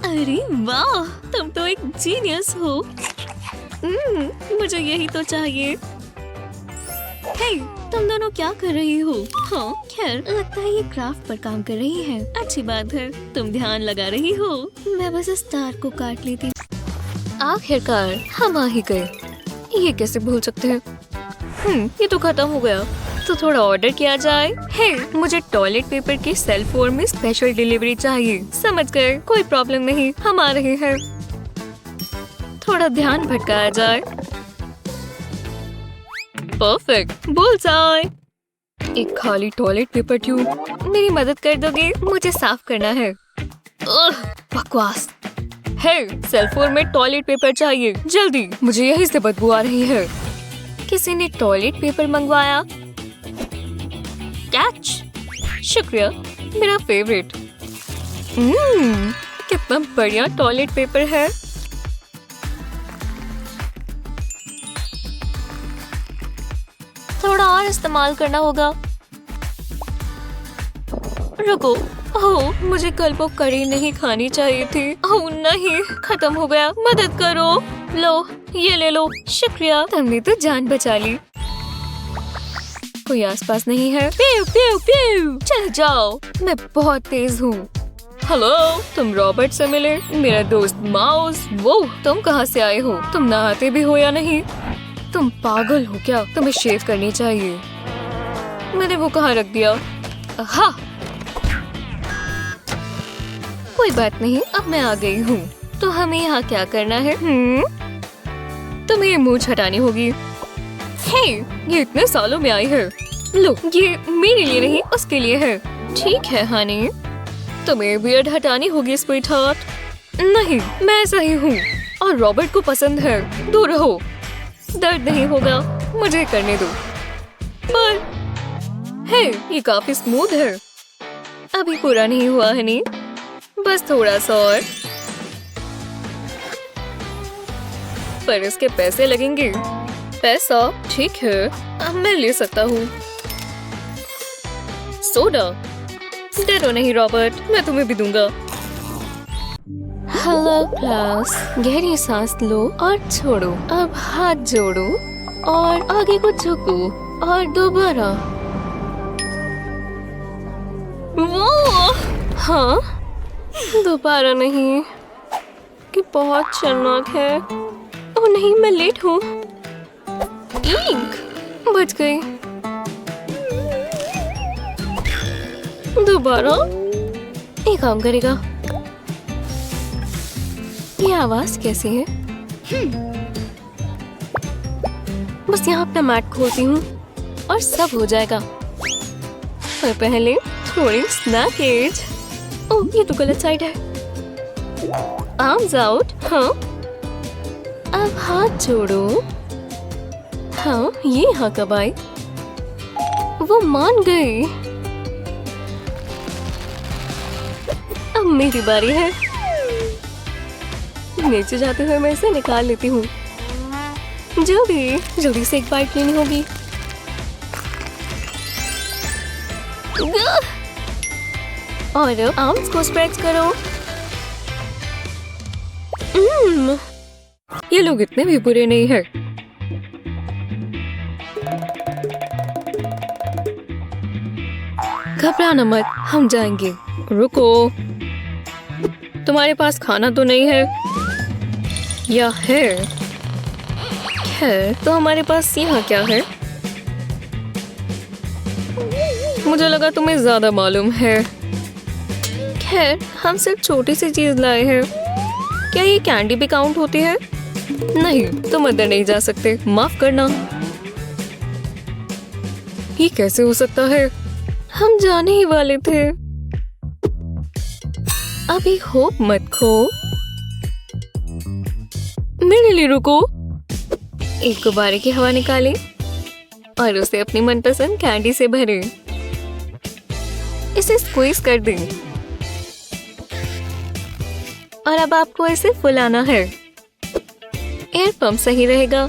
अरे वाह, तुम तो एक जीनियस हो। मुझे यही तो चाहिए। हे, तुम दोनों क्या कर रही हो? हाँ, खैर लगता है ये क्राफ्ट पर काम कर रही है। अच्छी बात है, तुम ध्यान लगा रही हो। मैं बस इस तार को काट लेती। आखिरकार हम आ ही गए। ये कैसे भूल सकते हैं? ये तो खत्म हो गया। तो थोड़ा ऑर्डर किया जाए। हे, मुझे टॉयलेट पेपर की सेल्फ फॉर्म में स्पेशल डिलीवरी चाहिए। समझ गए, कोई प्रॉब्लम नहीं, हम आ रहे हैं। थोड़ा ध्यान भटकाया जाए। परफेक्ट, बुलसआई। एक खाली टॉयलेट पेपर ट्यूब। मेरी मदद कर दोगे? मुझे साफ करना है। बकवास। हे, सेल्फ फॉर्म में टॉयलेट पेपर चाहिए, जल्दी। मुझे यहीं से बदबू आ रही है। किसी ने टॉयलेट पेपर मंगवाया। कैच। शुक्रिया, मेरा फेवरेट। कितना बढ़िया टॉयलेट पेपर है। थोड़ा और इस्तेमाल करना होगा। रुको। ओह, मुझे कल वो करी नहीं खानी चाहिए थी। ओह नहीं, खत्म हो गया। मदद करो। लो, ये ले लो। शुक्रिया, तुमने तो जान बचा ली। कोई आसपास नहीं है। प्यू प्यू प्यू। चल जाओ, मैं बहुत तेज हूँ। हेलो, तुम रॉबर्ट से मिले? मेरा दोस्त माउस। वो तुम कहाँ से आए हो? तुम नहाते भी हो या नहीं? तुम पागल हो क्या? तुम्हें शेव करनी चाहिए। मैंने वो कहाँ रख दिया? हाँ, कोई बात नहीं, अब मैं आ गई हूँ। तो हमें यहाँ क्या करना है? तुम्हें मूंछ हटानी होगी। हे, ये इतने सालों में आई है। लो, ये मेरे लिए नहीं, उसके लिए है। ठीक है हनी, तुम्हें बियर्ड हटानी होगी स्वीटहार्ट। नहीं, मैं ऐसा ही हूँ और रॉबर्ट को पसंद है। दूर रहो, दर्द नहीं होगा, मुझे करने दो। पर हे, ये काफी स्मूथ है। अभी पूरा नहीं हुआ हनी, बस थोड़ा सा और। पर इसके पैसे लगेंगे। पैसा? ठीक है, अब मैं ले सकता हूँ। सोडा? डरो नहीं रॉबर्ट, मैं तुम्हें भी दूंगा। हेलो क्लास, गहरी सांस लो और छोड़ो। अब हाथ जोड़ो और आगे को झुको और दोबारा। वो हाँ, दोबारा नहीं, कि बहुत शर्मनाक है। ओह नहीं, मैं लेट हूँ। इंक बच गई। दोबारा ये काम करेगा। ये आवाज कैसी है? बस यहाँ अपना मैट खोलती हूँ और सब हो जाएगा। पर पहले थोड़ी स्नैक एज। ओह, ये तो गलत साइड है। Arms out. हाँ, अब हाथ जोड़ो। हाँ, ये यहाँ कब आई? वो मान गई। अब मेरी बारी है। नीचे जाते हुए मैं इसे निकाल लेती हूँ। जल्दी से एक बाइट लेनी होगी। और आर्म्स को स्ट्रेच करो। ये लोग इतने भी बुरे नहीं हैं। घबराना मत, हम जाएंगे। रुको, तुम्हारे पास खाना तो नहीं है? या है? खैर, तो हमारे पास यहाँ क्या है? मुझे लगा तुम्हें ज्यादा मालूम है। खैर, हम सिर्फ छोटी सी चीज लाए हैं। क्या ये कैंडी भी काउंट होती है? नहीं, तुम अंदर नहीं जा सकते, माफ करना। ये कैसे हो सकता है? हम जाने ही वाले थे। अभी होप मत खो। मेरे लिए रुको। एक गुब्बारे की हवा निकालें और उसे अपनी मनपसंद कैंडी से भरें। इसे स्क्वीज कर दें और अब आपको इसे फुलाना है। एयर पंप सही रहेगा।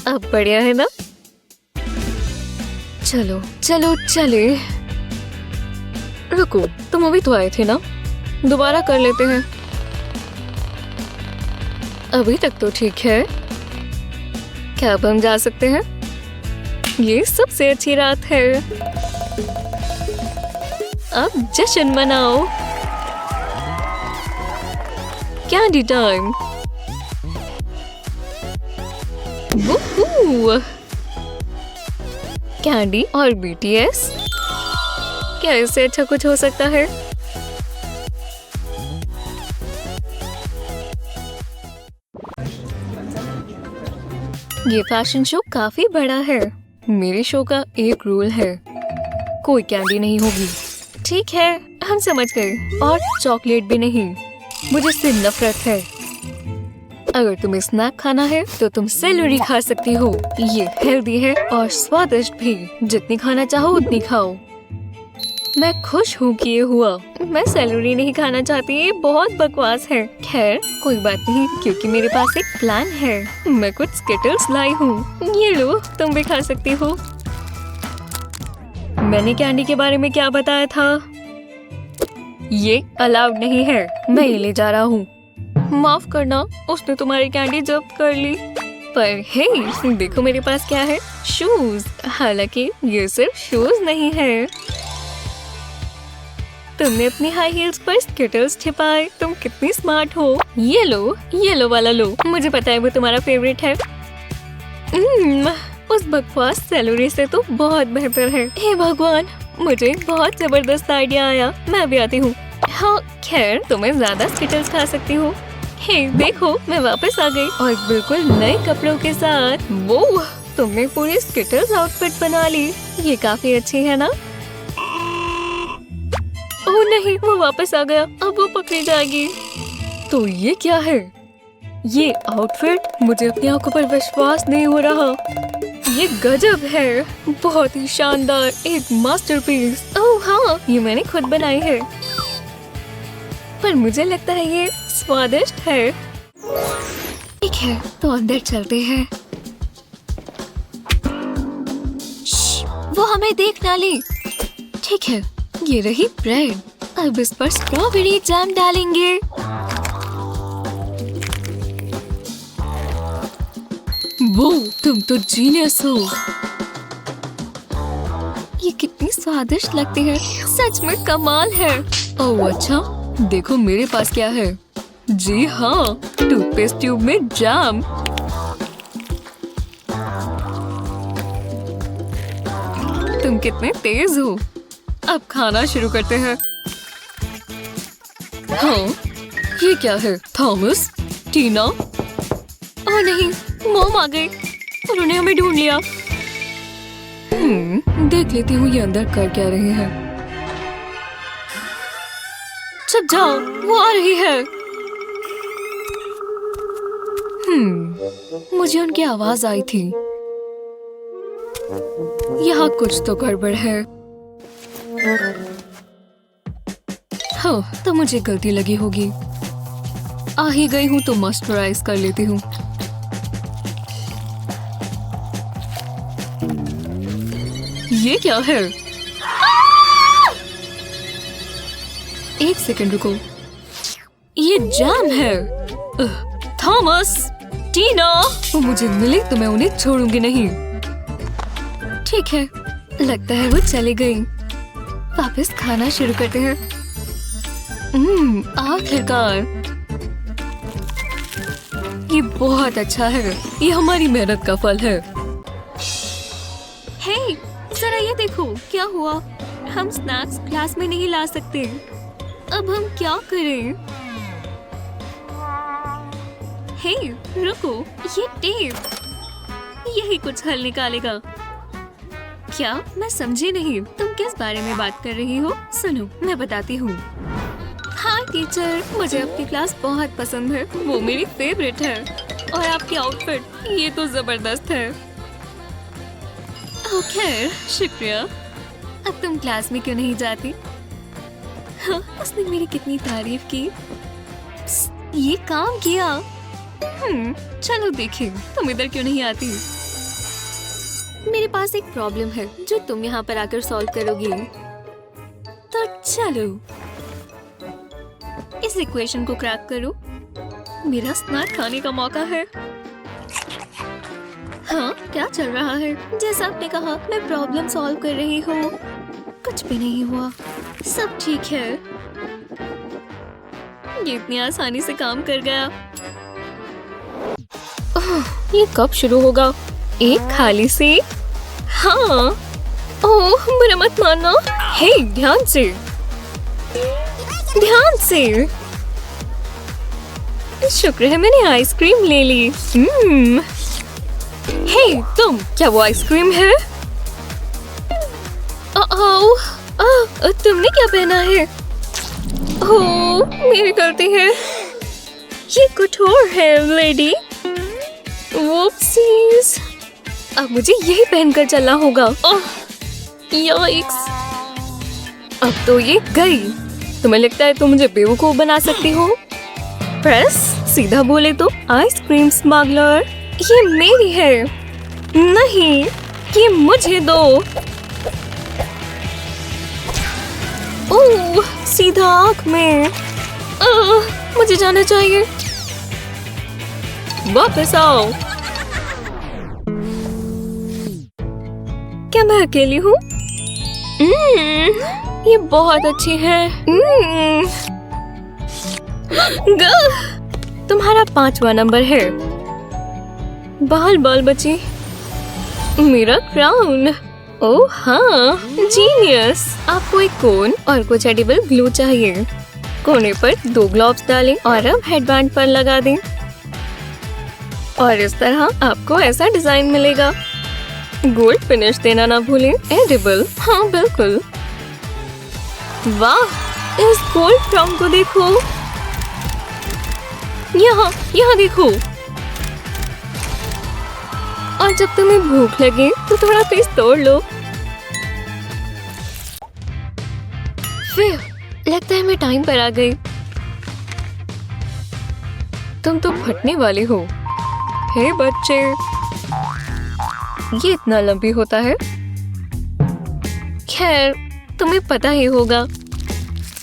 अब बढ़िया है ना? चलो चलो चले। रुको, तुम अभी तो आए थे ना? दोबारा कर लेते हैं। अभी तक तो ठीक है। क्या अब हम जा सकते हैं? ये सबसे अच्छी रात है। अब जश्न मनाओ। Candy time. वूहू! कैंडी और बीटीएस। क्या इससे अच्छा कुछ हो सकता है? ये फैशन शो काफी बड़ा है। मेरे शो का एक रूल है, कोई कैंडी नहीं होगी। ठीक है, हम समझ गए। और चॉकलेट भी नहीं, मुझे इससे नफरत है। अगर तुम्हें स्नैक खाना है तो तुम सेलरी खा सकती हो। ये हेल्दी है और स्वादिष्ट भी। जितनी खाना चाहो उतनी खाओ। मैं खुश हूँ कि ये हुआ। मैं सेलरी नहीं खाना चाहती, ये बहुत बकवास है। खैर, कोई बात नहीं, क्योंकि मेरे पास एक प्लान है। मैं कुछ स्किटल्स लाई हूँ। ये लो, तुम भी खा सकती हो। मैंने कैंडी के बारे में क्या बताया था? ये अलाउड नहीं है। मैं ये ले जा रहा हूँ। माफ करना, उसने तुम्हारी कैंडी जब्त कर ली। पर हे, देखो मेरे पास क्या है, शूज। हालांकि ये सिर्फ शूज नहीं है। तुमने अपनी हाई हील्स पर स्किटल्स छिपाए। तुम कितनी स्मार्ट हो। ये लो वाला लो। मुझे पता है वो तुम्हारा फेवरेट है। उस बकवास सैलरी से तो बहुत बेहतर है। हे भगवान, मुझे बहुत जबरदस्त आइडिया आया। मैं भी आती हूँ। हाँ खैर, तुम्हें ज्यादा स्किटल्स खा सकती हूँ। हे देखो, मैं वापस आ गई और बिल्कुल नए कपड़ों के साथ। वो तुमने पूरी स्किटल्स आउटफिट बना ली। ये काफी अच्छी है ना? ओह नहीं, वो वापस आ गया। अब वो पकड़ी जाएगी। तो ये क्या है? ये आउटफिट, मुझे अपनी आंखों पर विश्वास नहीं हो रहा। ये गजब है, बहुत ही शानदार, एक मास्टरपीस। ओह हाँ, ये मैंने खुद बनाई है, पर मुझे लगता है ये स्वादिष्ट है। ठीक है, तो अंदर चलते हैं। वो हमें देख ना ले। ठीक है, ये रही ब्रेड। अब इस पर स्ट्रॉबेरी जैम डालेंगे। वो, तुम तो जीनियस हो। ये कितनी स्वादिष्ट लगती है, सच में कमाल है। ओह अच्छा, देखो मेरे पास क्या है। जी हाँ, टूथपेस्ट ट्यूब में जैम। तुम कितने तेज हो। अब खाना शुरू करते हैं। हाँ, ये क्या है? थॉमस, टीना। ओह नहीं, मॉम आ गई। उन्होंने हमें ढूंढ लिया। देख लेती हूँ ये अंदर कर क्या रहे हैं। चुप जाओ, वो आ रही है। मुझे उनकी आवाज आई थी। यहाँ कुछ तो गड़बड़ है। हाँ, तो मुझे गलती लगी होगी। आ ही गई हूँ तो मॉइस्चराइज कर लेती हूँ। ये क्या है? एक सेकंड रुको, ये जैम है। थॉमस, टीना, वो मुझे मिले तो मैं उन्हें छोड़ूंगी नहीं। ठीक है, लगता है वो चली गई। वापस खाना शुरू करते हैं। आखिरकार, ये बहुत अच्छा है। ये हमारी मेहनत का फल है। हे, जरा ये देखो क्या हुआ। हम स्नैक्स क्लास में नहीं ला सकते। अब हम क्या करें? हे, रुको, ये टेप, यही कुछ हल निकालेगा। क्या? मैं समझी नहीं। तुम किस बारे में बात कर रही हो? सुनो, मैं बताती हूँ। हाँ टीचर, मुझे आपकी क्लास बहुत पसंद है। वो मेरी फेवरेट है। और आपकी आउटफिट, ये तो जबरदस्त है। खैर, शुक्रिया। अब तुम क्लास में क्यों नहीं जाती? हाँ, उसने मेरी कितनी तारीफ की। ये काम किया। चलो देखें, तुम इधर क्यों नहीं आती? मेरे पास एक प्रॉब्लम है जो तुम यहाँ पर आकर सॉल्व करोगी। तो चलो, इस इक्वेशन को क्रैक करो। मेरा स्नैक खाने का मौका है। हाँ, क्या चल रहा है? जैसा आपने कहा, मैं प्रॉब्लम सॉल्व कर रही हूँ। कुछ भी नहीं हुआ, सब ठीक है। ये इतनी आसानी से काम कर गया। ये कब शुरू होगा? एक खाली सी। हाँ, ओह बुरा मत मानना। हे, ध्यान से, ध्यान से। शुक्र है मैंने आइसक्रीम ले ली। हे तुम, क्या वो आइसक्रीम है? तुमने क्या पहना है? ओह, मेरी गलती है। ये कठोर है लेडी। वुप्सीज। अब मुझे यही पहनकर चलना होगा। याइक्स। अब तो ये गई। तुम्हें लगता है तुम मुझे बेवकूफ बना सकती हो? प्रेस, सीधा बोले तो आइसक्रीम स्मगलर। ये मेरी है। नहीं, ये मुझे दो। ओह, सीधा आँख में। मुझे जाना चाहिए। वापस आओ। क्या मैं अकेली हूँ? ये बहुत अच्छी है। तुम्हारा 5वां नंबर है। बाल बाल बची। मेरा क्राउन। ओह हाँ, जीनियस। आपको एक कोन और कुछ एडिबल ग्लू चाहिए। कोने पर 2 ग्लोब्स डालें और अब हेडबैंड पर लगा दें। और इस तरह आपको ऐसा डिजाइन मिलेगा। गोल्ड फिनिश देना ना भूलें। एडिबल, हाँ बिल्कुल। वाह, इस गोल्ड क्राउन को देखो। यहाँ देखो। और जब तुम्हें भूख लगे तो थोड़ा पीस तोड़ लो। फिर लगता है मैं टाइम पर आ गई। तुम तो फटने वाले हो। हे बच्चे, ये इतना लंबी होता है। खैर, तुम्हें पता ही होगा।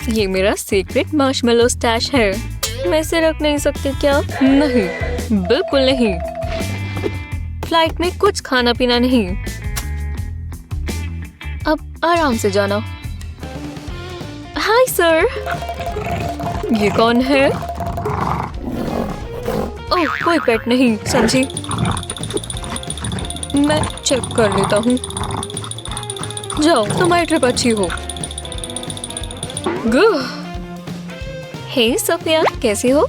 ये मेरा सीक्रेट मार्शमेलो स्टैश है। मैं इसे रख नहीं सकती क्या? नहीं, बिल्कुल नहीं। फ्लाइट में कुछ खाना पीना नहीं। अब आराम से जाना। Hi sir. ये कौन है? ओह, कोई पेट नहीं, समझी। मैं चेक कर लेता हूँ। जाओ, तुम्हारी ट्रिप अच्छी हो। हे सोफिया, कैसी हो?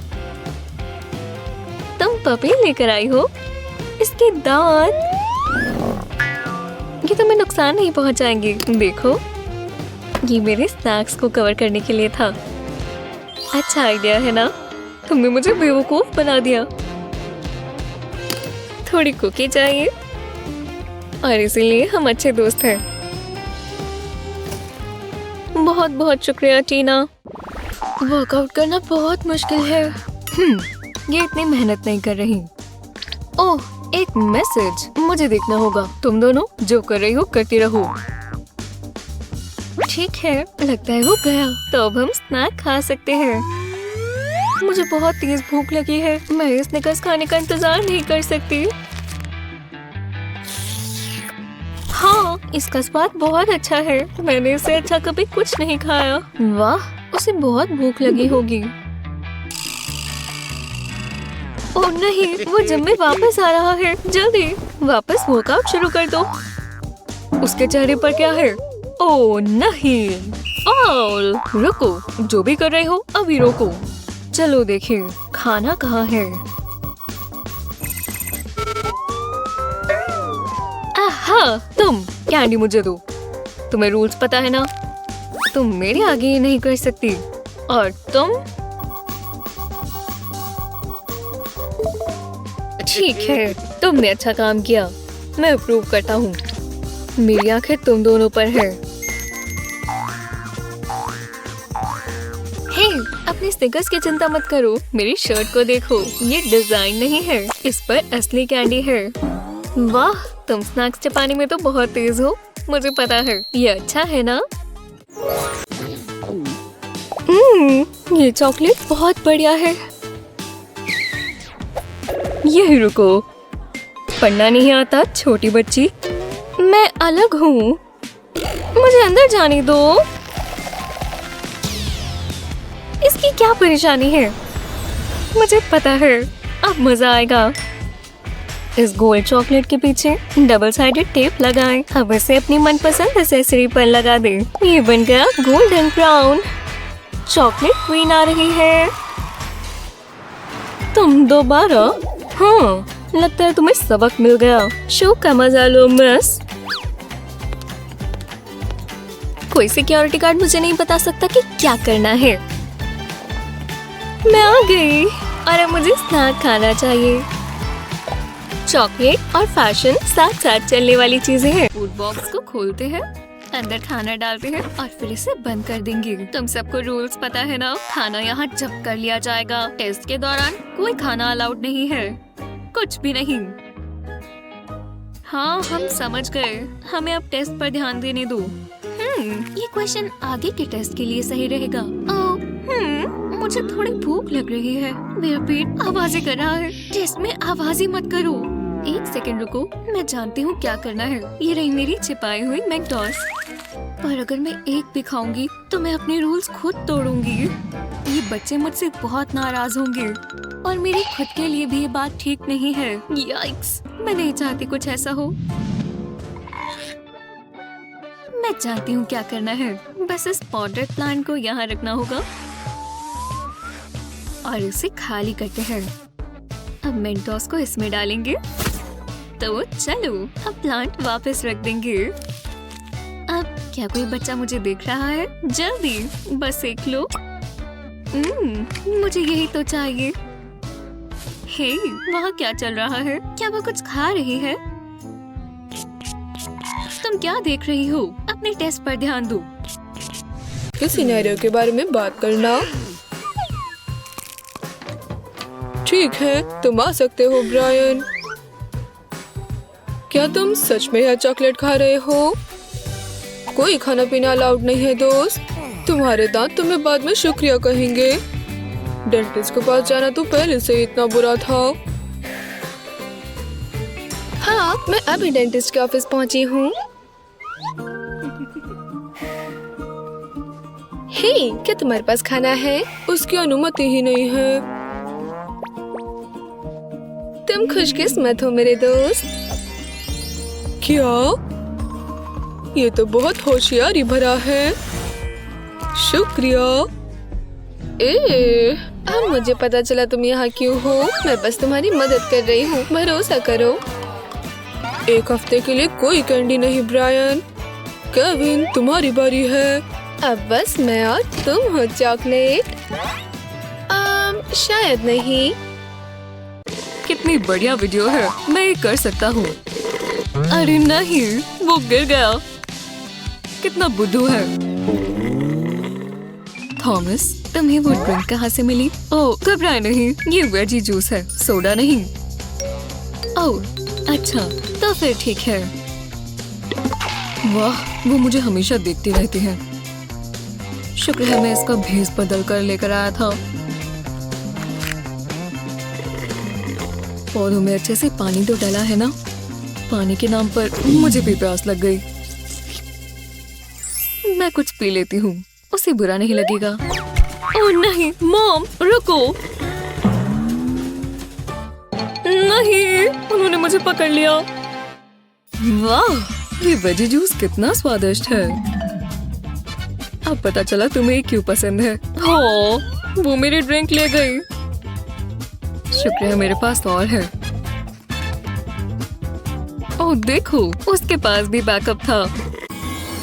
तुम पपी लेकर आई हो? इसके दांत, ये तुम्हें नुकसान नहीं पहुंचाएंगे। देखो, ये मेरे स्नैक्स को कवर करने के लिए था। अच्छा आइडिया है ना? तुमने मुझे बेवकूफ बना दिया। थोड़ी कुकी चाहिए और इसीलिए हम अच्छे दोस्त हैं। बहुत बहुत शुक्रिया टीना। वर्कआउट करना बहुत मुश्किल है। ये इतनी मेहनत नहीं कर रही। ओह, एक मैसेज मुझे देखना होगा। तुम दोनों जो कर रही हो करती रहो। ठीक है, लगता है वो गया। तो अब हम स्नैक खा सकते हैं। मुझे बहुत तेज भूख लगी है। मैं स्निकर्स खाने का इंतजार नहीं कर सकती। हाँ, इसका स्वाद बहुत अच्छा है। मैंने इससे अच्छा कभी कुछ नहीं खाया। वाह, उसे बहुत भूख लगी होगी। ओह नहीं, वो जिम में वापस आ रहा है। जल्दी वापस वर्कआउट शुरू कर दो। उसके चेहरे पर क्या है? ओह नहीं। ऑल, रुको, जो भी कर रहे हो अभी रोको। चलो देखें खाना कहाँ है। आहा, तुम कैंडी मुझे दो। तुम्हें रूल्स पता है ना? तुम मेरे आगे ये नहीं कर सकती। और तुम? ठीक है, तुमने अच्छा काम किया। मैं अप्रूव करता हूँ। मेरी आंखें तुम दोनों पर है। हे, अपने स्निकर्स की चिंता मत करो। मेरी शर्ट को देखो, ये डिजाइन नहीं है, इस पर असली कैंडी है। वाह, तुम स्नैक्स चबाने में तो बहुत तेज हो। मुझे पता है, ये अच्छा है ना? ये चॉकलेट बहुत बढ़िया है। यही रुको। पढ़ना नहीं आता छोटी बच्ची? मैं अलग हूँ। मुझे अंदर जाने दो। इसकी क्या परेशानी है? मुझे पता है, अब मजा आएगा। इस गोल्ड चॉकलेट के पीछे डबल साइडेड टेप लगाएं। अब इसे अपनी मनपसंद एक्सेसरी पर लगा दें। ये बन गया गोल्डन क्राउन। चॉकलेट क्वीन आ रही है। तुम दोबारा? हाँ, लगता है तुम्हें सबक मिल गया। शो का मजा लो मिस। कोई सिक्योरिटी गार्ड मुझे नहीं बता सकता कि क्या करना है। मैं आ गई और अब मुझे स्नैक खाना चाहिए। चॉकलेट और फैशन साथ साथ चलने वाली चीजें हैं। फूड बॉक्स को खोलते हैं, अंदर खाना डालते हैं और फिर इसे बंद कर देंगे। तुम सबको रूल्स पता है ना? खाना यहाँ जब्त कर लिया जाएगा। टेस्ट के दौरान कोई खाना अलाउड नहीं है, कुछ भी नहीं। हाँ, हम समझ गए। हमें अब टेस्ट पर ध्यान देने दो। ये क्वेश्चन आगे के टेस्ट के लिए सही रहेगा। मुझे थोड़ी भूख लग रही है। मेरा पेट आवाजें कर रहा है। टेस्ट में आवाजें मत करो। एक सेकंड रुको, मैं जानती हूँ क्या करना है। ये रही मेरी छिपाई हुई मैकडॉस। पर अगर मैं एक भी खाऊंगी तो मैं अपने रूल्स खुद तोड़ूंगी। ये बच्चे मुझसे बहुत नाराज होंगे और मेरी खुद के लिए भी ये बात ठीक नहीं है। याइक्स, मैं नहीं चाहती कुछ ऐसा हो। मैं जानती हूँ क्या करना है। बस इस पॉटेड प्लांट को यहाँ रखना होगा और इसे खाली करते हैं। अब मेंटोस को इसमें डालेंगे। तो चलो अब प्लांट वापस रख देंगे। अब क्या कोई बच्चा मुझे देख रहा है? जल्दी बस एक लो। मुझे यही तो चाहिए। हे, वहाँ क्या चल रहा है? क्या वो कुछ खा रही है? तुम क्या देख रही हो? अपने टेस्ट पर ध्यान दो। इस सिनेरियो के बारे में बात करना। ठीक है, तुम आ सकते हो ब्रायन। क्या तुम सच में यह चॉकलेट खा रहे हो? कोई खाना पीना अलाउड नहीं है दोस्त। तुम्हारे दांत तुम्हें बाद में शुक्रिया कहेंगे। डेंटिस्ट के पास जाना तो पहले से ही इतना बुरा था। हाँ, मैं अभी डेंटिस्ट के ऑफिस पहुंची हूँ। हे, क्या तुम्हारे पास खाना है? उसकी अनुमति ही नहीं है। तुम खुशकिस्मत हो मेरे दोस्त। क्या? ये तो बहुत होशियारी भरा है। शुक्रिया। अब मुझे पता चला तुम यहाँ क्यों हो। मैं बस तुम्हारी मदद कर रही हूँ, भरोसा करो। एक हफ्ते के लिए कोई कैंडी नहीं ब्रायन। केविन, तुम्हारी बारी है। अब बस मैं और तुम हो चॉकलेट। शायद नहीं। कितनी बढ़िया वीडियो है, मैं ये कर सकता हूँ। अरे नहीं, वो गिर गया। कितना बुद्धू है। थॉमस, तुम्हें वो ड्रिंक कहाँ से मिली? ओह, घबराए नहीं, ये वेजी जूस है, सोडा नहीं। ओह, अच्छा, तो फिर ठीक है। वाह, वो मुझे हमेशा देखती रहती है। शुक्र है मैं इसका भेस बदल कर लेकर आया था। पौधों में अच्छे से पानी तो डाला है ना? पानी के नाम पर मुझे भी प्यास लग गई। मैं कुछ पी लेती हूँ, उसे बुरा नहीं लगेगा। ओह नहीं, मॉम, रुको। नहीं, उन्होंने मुझे पकड़ लिया। वाह, ये वेजी जूस कितना स्वादिष्ट है। अब पता चला तुम्हें क्यों पसंद है। हो, वो मेरी ड्रिंक ले गई। शुक्र है मेरे पास और है। ओह देखो, उसके पास भी बैकअप था।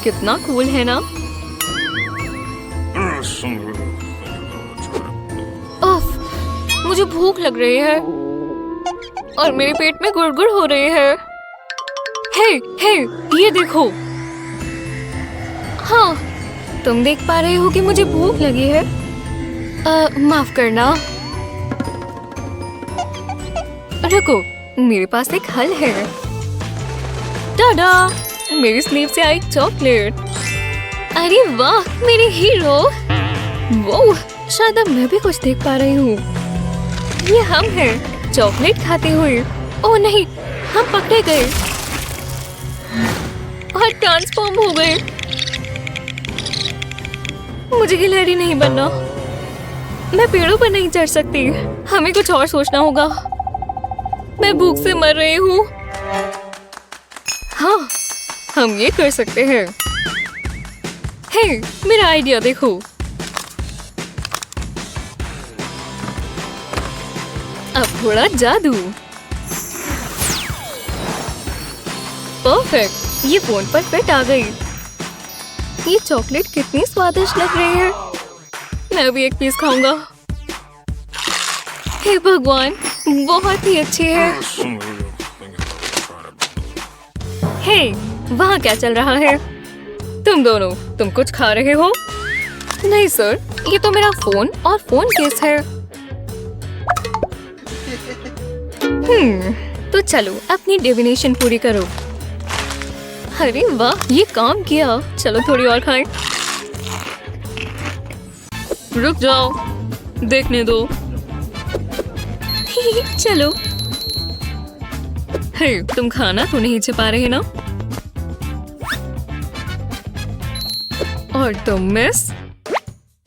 कितना कूल है ना? उफ, मुझे भूख लग रही है और मेरे पेट में गुड़गुड़ हो रही है। हे, ये देखो। हाँ, तुम देख पा रहे हो कि मुझे भूख लगी है? माफ करना। रुको, मेरे पास एक हल है। टाडा, मेरी स्लीव से आई चॉकलेट। अरे वाह, मेरे हीरो। वो शायद अब मैं भी कुछ देख पा रही हूँ। ये हम हैं, चॉकलेट खाते हुए। ओह नहीं, हम पकड़े गए और ट्रांसफॉर्म हो गए। मुझे गिलहरी नहीं बनना। मैं पेड़ों पर नहीं चढ़ सकती। हमें कुछ और सोचना होगा। मैं भूख से मर रही हूँ। हाँ, हम ये कर सकते हैं। हे, मेरा आइडिया देखो। अब थोड़ा जादू। परफेक्ट, ये फोन पर फिट आ गई। ये चॉकलेट कितनी स्वादिष्ट लग रही है। मैं भी एक पीस खाऊंगा। हे भगवान, बहुत ही अच्छी है। हे, वहाँ क्या चल रहा है? तुम दोनों, तुम कुछ खा रहे हो? नहीं सर, ये तो मेरा फोन और फोन केस है। तो चलो अपनी डिविनेशन पूरी करो। अरे वाह, ये काम किया। चलो थोड़ी और खाएं। रुक जाओ, देखने दो। चलो। हे, तुम खाना तो नहीं छिपा रहे ना? और तुम मिस,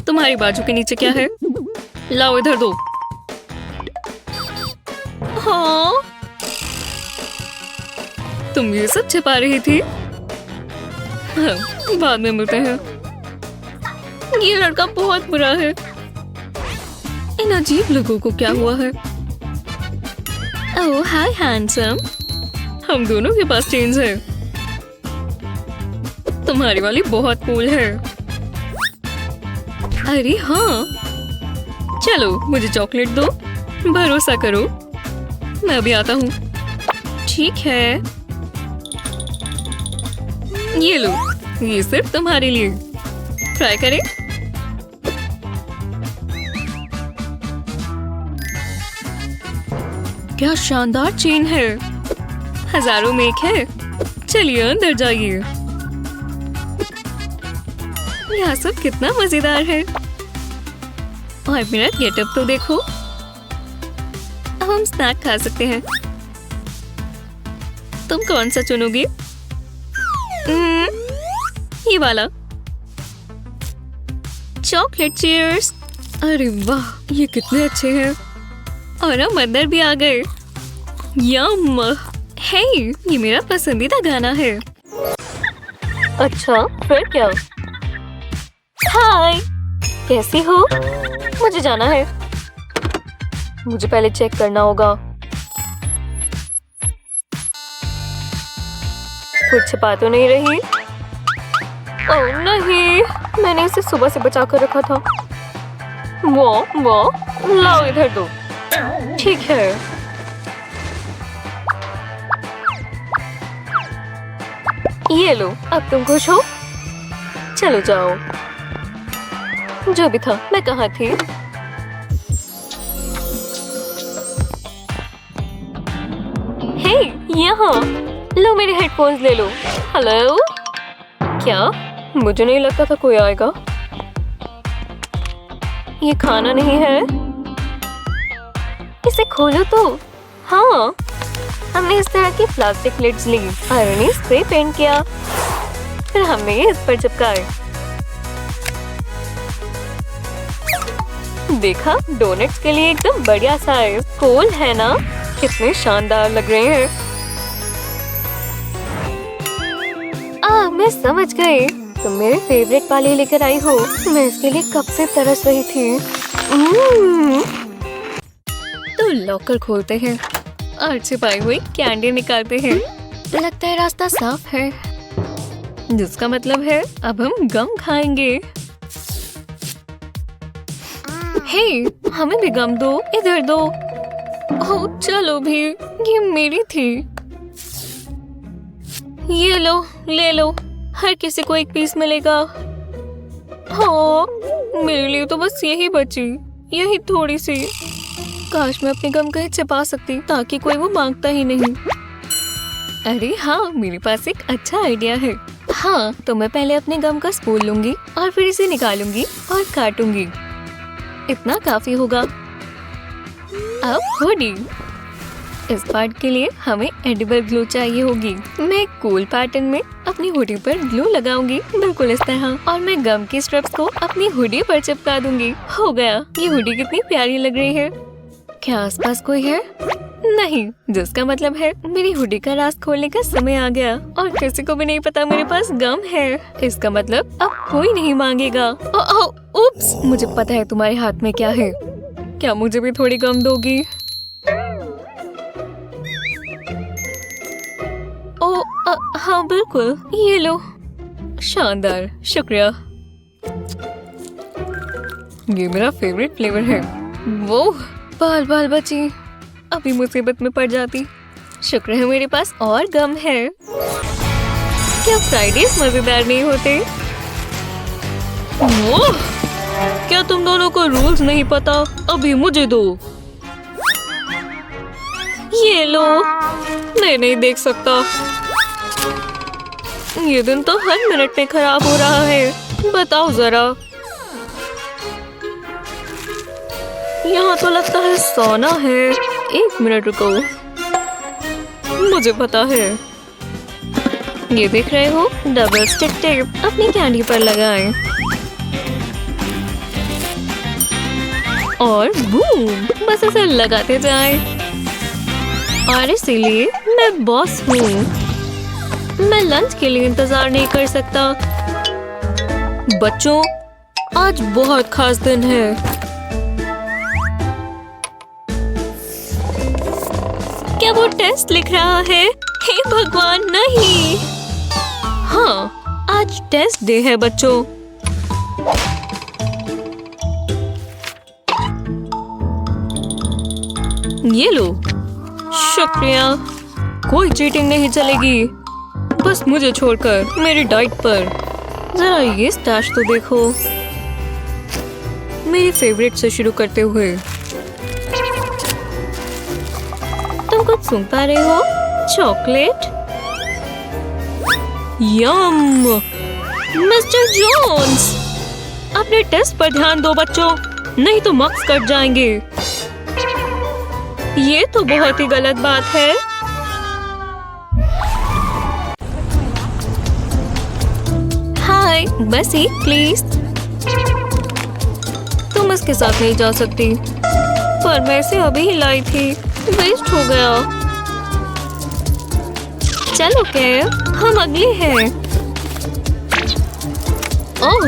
तुम्हारी बाजू के नीचे क्या है? लाओ इधर दो। हाँ, तुम ये सब छिपा रही थी? हाँ, बाद में मिलते हैं। ये लड़का बहुत बुरा है। इन अजीब लोगों को क्या हुआ है? ओह हाय हैंडसम, हम दोनों के पास चेन्स है। तुम्हारी वाली बहुत कूल है। अरे हाँ, चलो मुझे चॉकलेट दो। भरोसा करो, मैं अभी आता हूँ। ठीक है, ये लो, ये सिर्फ तुम्हारे लिए। ट्राई करें। क्या शानदार चेन है, हजारों में एक है। चलिए अंदर जाइए। यहाँ सब कितना मजेदार है। और मेरा गेटअप तो देखो। अब हम स्नैक खा सकते हैं। तुम कौन सा चुनोगी? ये वाला। Chocolate cheers. अरे वाह, ये कितने अच्छे हैं। और हम अंदर भी आ गए। यम। हे, ये मेरा पसंदीदा गाना है। अच्छा, फिर क्या? हाय, कैसी हो? मुझे जाना है। मुझे पहले चेक करना होगा। कुछ छिपा तो नहीं रही? ओह नहीं, मैंने इसे सुबह से बचा कर रखा था। वो लाओ इधर दो। ठीक है। ये लो, अब तुम खुश हो? चलो जाओ। जो भी था, मैं कहाँ थी? हे, यहाँ लो, मेरे हेडफोन्स ले लो। हेलो? क्या? मुझे नहीं लगता था कोई आएगा। ये खाना नहीं है। इसे खोलो तो। हाँ, हमने इस तरह की प्लास्टिक लिड्स ली और उन्हें स्प्रे पेंट किया। फिर हमने ये इस पर चिपकाए। देखा, डोनट्स के लिए एकदम बढ़िया साइज। कूल है ना? कितने शानदार लग रहे हैं। मैं समझ गई, तुम मेरे फेवरेट वाले लेकर आई हो। मैं इसके लिए कब से तरस रही थी। तो लॉकर खोलते हैं और छिपाई हुई कैंडी निकालते हैं। लगता है रास्ता साफ है, जिसका मतलब है अब हम गम खाएंगे। हे, हमें भी गम दो, इधर दो। ओह चलो भी, ये मेरी थी। ये लो, ले लो, हर किसी को एक पीस मिलेगा। हाँ, मेरे लिए तो बस यही बची, यही थोड़ी सी। काश मैं अपनी गम कहीं छिपा सकती ताकि कोई वो मांगता ही नहीं। अरे हाँ, मेरे पास एक अच्छा आइडिया है। हाँ, तो मैं पहले अपने गम का स्पून लूंगी और फिर इसे निकालूंगी और काटूंगी। इतना काफी होगा। अब हुडी। इस पार्ट के लिए हमें एडिबल ग्लू चाहिए होगी। मैं एक कूल पैटर्न में अपनी हुडी पर ग्लू लगाऊंगी, बिल्कुल इस तरह। और मैं गम की स्ट्रिप्स को अपनी हुडी पर चिपका दूंगी। हो गया। ये हुडी कितनी प्यारी लग रही है। क्या आसपास कोई है? नहीं, जिसका मतलब है मेरी हुडी का राज खोलने का समय आ गया और किसी को भी नहीं पता मेरे पास गम है। इसका मतलब अब कोई नहीं मांगेगा। उप्स, मुझे पता है तुम्हारे हाथ में क्या है। क्या मुझे भी थोड़ी गम दोगी? हाँ बिल्कुल, ये लो। शानदार, शुक्रिया। ये मेरा फेवरेट फ्लेवर है। वो बाल बाल बची, अभी मुसीबत में पड़ जाती। शुक्र है मेरे पास और गम है। क्या फ्राइडेज मजेदार नहीं होते? वो क्या तुम दोनों को रूल्स नहीं पता? अभी मुझे दो। ये लो। मैं नहीं देख सकता। ये दिन तो हर मिनट में खराब हो रहा है। बताओ जरा। यहाँ तो लगता है सोना है। एक मिनट रुको, मुझे पता है। ये देख रहे हो, डबल स्टिक टेप अपनी कैंडी पर लगाएं। और बूम, बस इसे लगाते जाएं। और इसीलिए मैं बॉस हूँ। मैं लंच के लिए इंतजार नहीं कर सकता। बच्चों, आज बहुत खास दिन है। क्या वो टेस्ट लिख रहा है? हे भगवान, नहीं। हाँ, आज टेस्ट डे है बच्चों। ये लो। शुक्रिया। कोई चीटिंग नहीं चलेगी, बस मुझे छोड़कर मेरी डाइट पर। जरा ये स्टैश तो देखो। मेरी फेवरेट से शुरू करते हुए। तुम कुछ सुन पा रहे हो? चॉकलेट। यम। मिस्टर जोन्स, अपने टेस्ट पर ध्यान दो बच्चों, नहीं तो मार्क्स कट जाएंगे। ये तो बहुत ही गलत बात है। हाय, बस एक प्लीज। तुम इसके साथ नहीं जा सकती, पर मैं इसे अभी ही लाई थी। वेस्ट हो गया। चलो कैब, हम अगले हैं। ओह,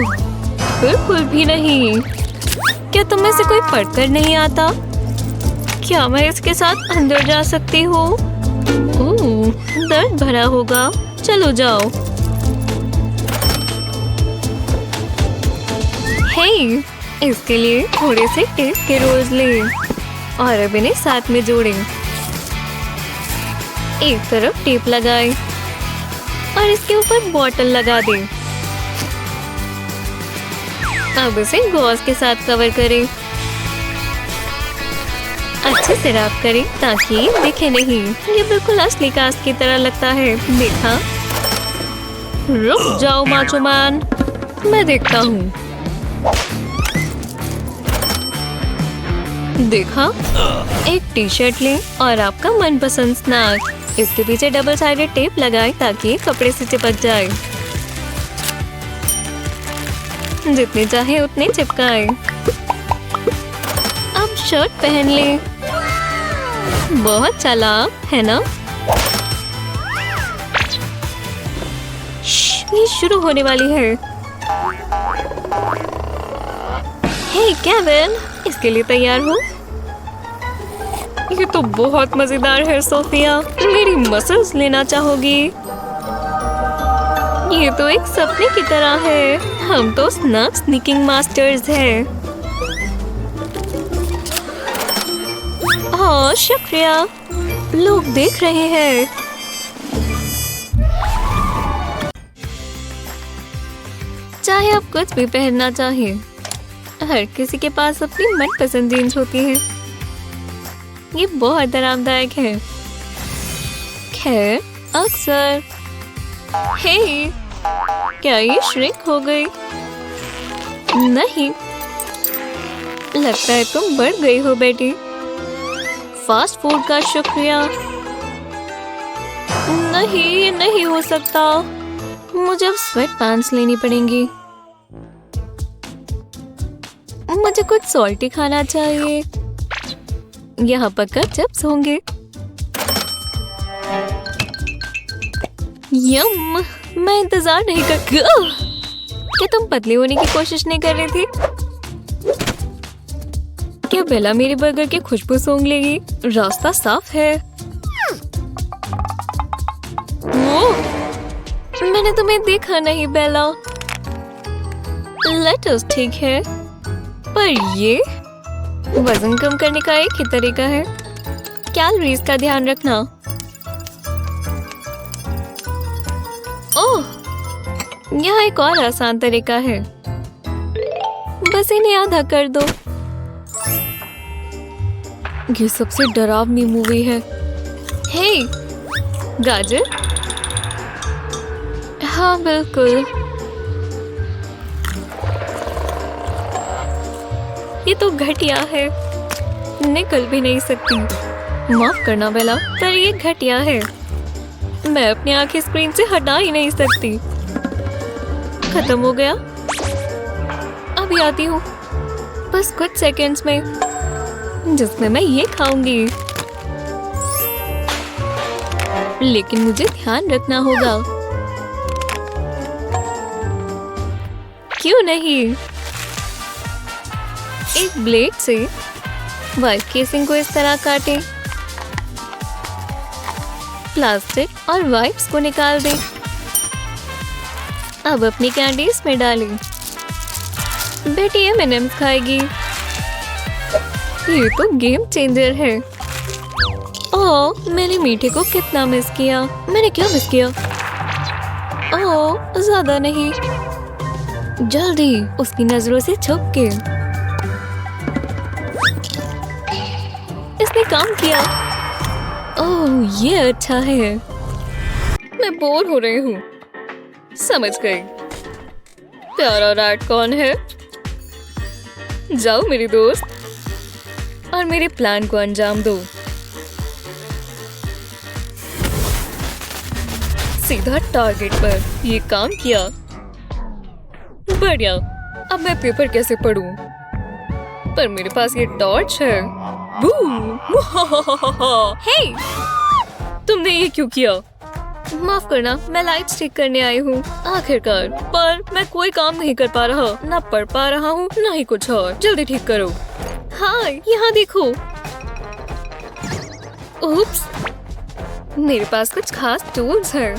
बिल्कुल भी नहीं। क्या तुम में से कोई पढ़कर नहीं आता? क्या मैं इसके साथ अंदर जा सकती हूँ? ओह, दर्द भरा होगा। चलो जाओ। हे, इसके लिए थोड़े से टेप के रोल्स लें और अब इन्हें साथ में जोड़ें। एक तरफ टेप लगाएं और इसके ऊपर बॉटल लगा दें। अब इसे गॉज के साथ कवर करें। अच्छे से रैप करें ताकि ये दिखे नहीं। ये बिल्कुल असली कास्ट की तरह लगता है। देखा? रुक जाओ माचो मैन, मैं देखता हूँ। देखा? एक टी शर्ट लें और आपका मनपसंद स्नैक। इसके पीछे डबल साइडेड टेप लगाएं ताकि कपड़े से चिपक जाए। जितने चाहे उतने चिपकाएं। अब शर्ट पहन लें। बहुत चालाक है ना? ये शुरू होने वाली है। हे केविन, इसके लिए तैयार हो? ये तो बहुत मजेदार है सोफिया। मेरी मसल्स लेना चाहोगी? ये तो एक सपने की तरह है। हम तो स्नैक स्नीकिंग मास्टर्स हैं। हाँ, शुक्रिया। लोग देख रहे हैं। चाहे आप कुछ भी पहनना चाहें, हर किसी के पास अपनी मनपसंद जीन्स होती है। ये बहुत आरामदायक है। खैर, अक्सर। हे, क्या ये श्रिंक हो गई? नहीं, लगता है तुम बढ़ गई हो बेटी। फास्ट फूड का शुक्रिया। नहीं, ये नहीं हो सकता। मुझे अब स्वेट पैंट्स लेनी पड़ेंगी। मुझे कुछ सॉल्टी खाना चाहिए। यहाँ पक्का चिप्स होंगे। यम, मैं इंतजार नहीं कर। क्या तुम पतली होने की कोशिश नहीं कर रही थी? क्या बेला मेरे बर्गर की खुशबू सूंघ लेगी? रास्ता साफ है। ओह, मैंने तुम्हें देखा नहीं बेला। लेटस ठीक है, पर ये वजन कम करने का एक ही तरीका है। कैलोरीज का ध्यान रखना। ओह, यहाँ एक और आसान तरीका है। बस इन्हें आधा कर दो। ये सबसे डरावनी मूवी है। हे, गाजर? हाँ, बिल्कुल। ये तो घटिया है। निकल भी नहीं सकती। माफ करना बेला, पर ये घटिया है। मैं अपनी आंखें स्क्रीन से हटा ही नहीं सकती। खत्म हो गया। अभी आती हूँ, बस कुछ सेकंड्स में, जिसमें मैं ये खाऊंगी। लेकिन मुझे ध्यान रखना होगा। क्यों नहीं? एक ब्लेड से वाइप केसिंग को इस तरह काटें। प्लास्टिक और वाइप्स को निकाल दें। अब अपनी कैंडीज में डालें। बेटी M&M's खाएगी। ये तो गेम चेंजर है। ओह, मैंने मीठे को कितना मिस किया। मैंने क्या मिस किया? ओह, ज्यादा नहीं। जल्दी उसकी नजरों से छुप के। इसने काम किया। ओह, ये अच्छा है। मैं बोर हो रही हूँ। समझ गई। प्यारा रैट कौन है? जाओ मेरी दोस्त और मेरे प्लान को अंजाम दो। सीधा टारगेट पर। ये काम किया। बढ़िया। अब मैं पेपर कैसे पढूं? पर मेरे पास ये टॉर्च है। हे! तुमने ये क्यों किया? माफ करना, मैं लाइट्स ठीक करने आई हूँ। आखिरकार, पर मैं कोई काम नहीं कर पा रहा। ना पढ़ पा रहा हूँ, ना ही कुछ और। जल्दी ठीक करो। हाँ, यहाँ देखो। उप्स, मेरे पास कुछ खास टूल्स हैं।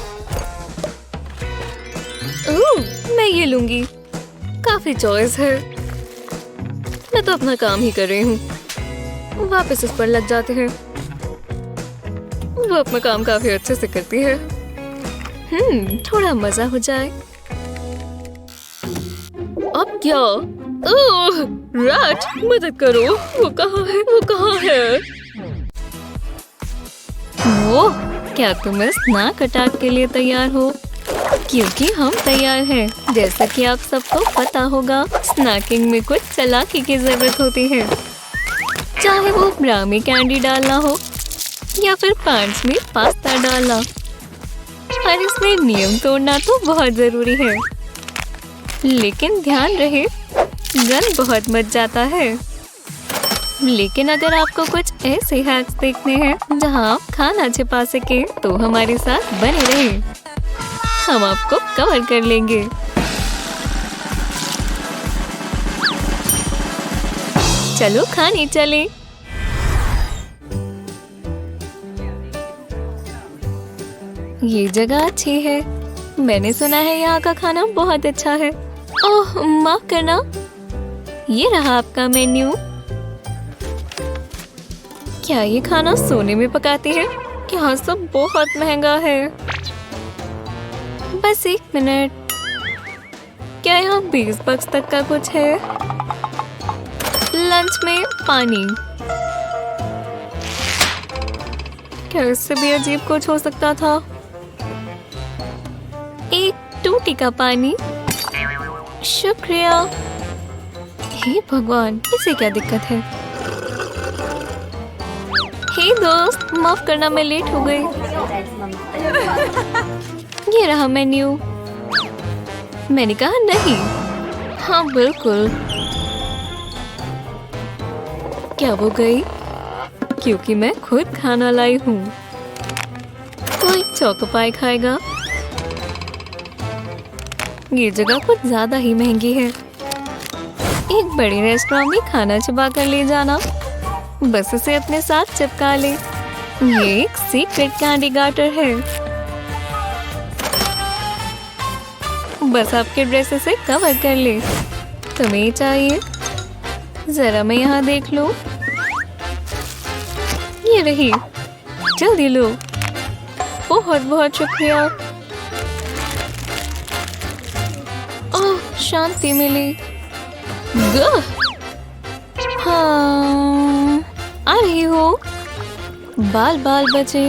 मैं ये लूंगी। काफी चॉइस है। मैं तो अपना काम ही कर रही हूँ। वापस उस पर लग जाते हैं। वो अपना काम काफी अच्छे से करती है। थोड़ा मजा हो जाए। अब क्या? ओह, रैट, मदद करो। वो कहाँ है? वो कहाँ है? ओह, क्या तुम इस स्नैक अटैक के लिए तैयार हो? क्योंकि हम तैयार हैं। जैसा कि आप सबको पता होगा, स्नैकिंग में कुछ चालाकी की जरूरत होती है। चाहे वो ब्रा में कैंडी डालना हो या फिर पैंट्स में पास्ता डालना। और इसमें नियम तोड़ना तो बहुत जरूरी है। लेकिन ध्यान रहे, गन बहुत मच जाता है। लेकिन अगर आपको कुछ ऐसे हैक्स देखने हैं जहां आप खाना छिपा सके, तो हमारे साथ बने रहें। हम आपको कवर कर लेंगे। चलो खाने चले। ये जगह अच्छी है। मैंने सुना है यहाँ का खाना बहुत अच्छा है। ओह, माफ करना। ये रहा आपका मेन्यू। क्या ये खाना सोने में पकाती है? यहाँ सब बहुत महंगा है। बस 1 मिनट। क्या यहाँ 20 बक्स तक का कुछ है? लंच में पानी। क्या इससे भी अजीब कुछ हो सकता था? एक टूटी का पानी। शुक्रिया। हे भगवान, इसे क्या दिक्कत है? हे दोस्त, माफ करना, मैं लेट हो गई। ये रहा मेन्यू। मैंने कहा नहीं। हाँ बिल्कुल। क्या वो गई? क्योंकि मैं खुद खाना लाई हूँ। कोई चौकोपाई खाएगा? ये जगह कुछ ज्यादा ही महंगी है। एक बड़े रेस्टोरेंट में खाना छिपा कर ले जाना। बस इसे अपने साथ चिपका ले। ये एक सीक्रेट कैंडी गार्टर है। बस आपके ड्रेस से कवर कर ले। तुम्हें चाहिए? जरा मैं यहाँ देख लो। ये रही। जल्दी लो। बहुत बहुत शुक्रिया। ओह, शांति मिली। हाँ, आ रही हो। बाल बाल बचे।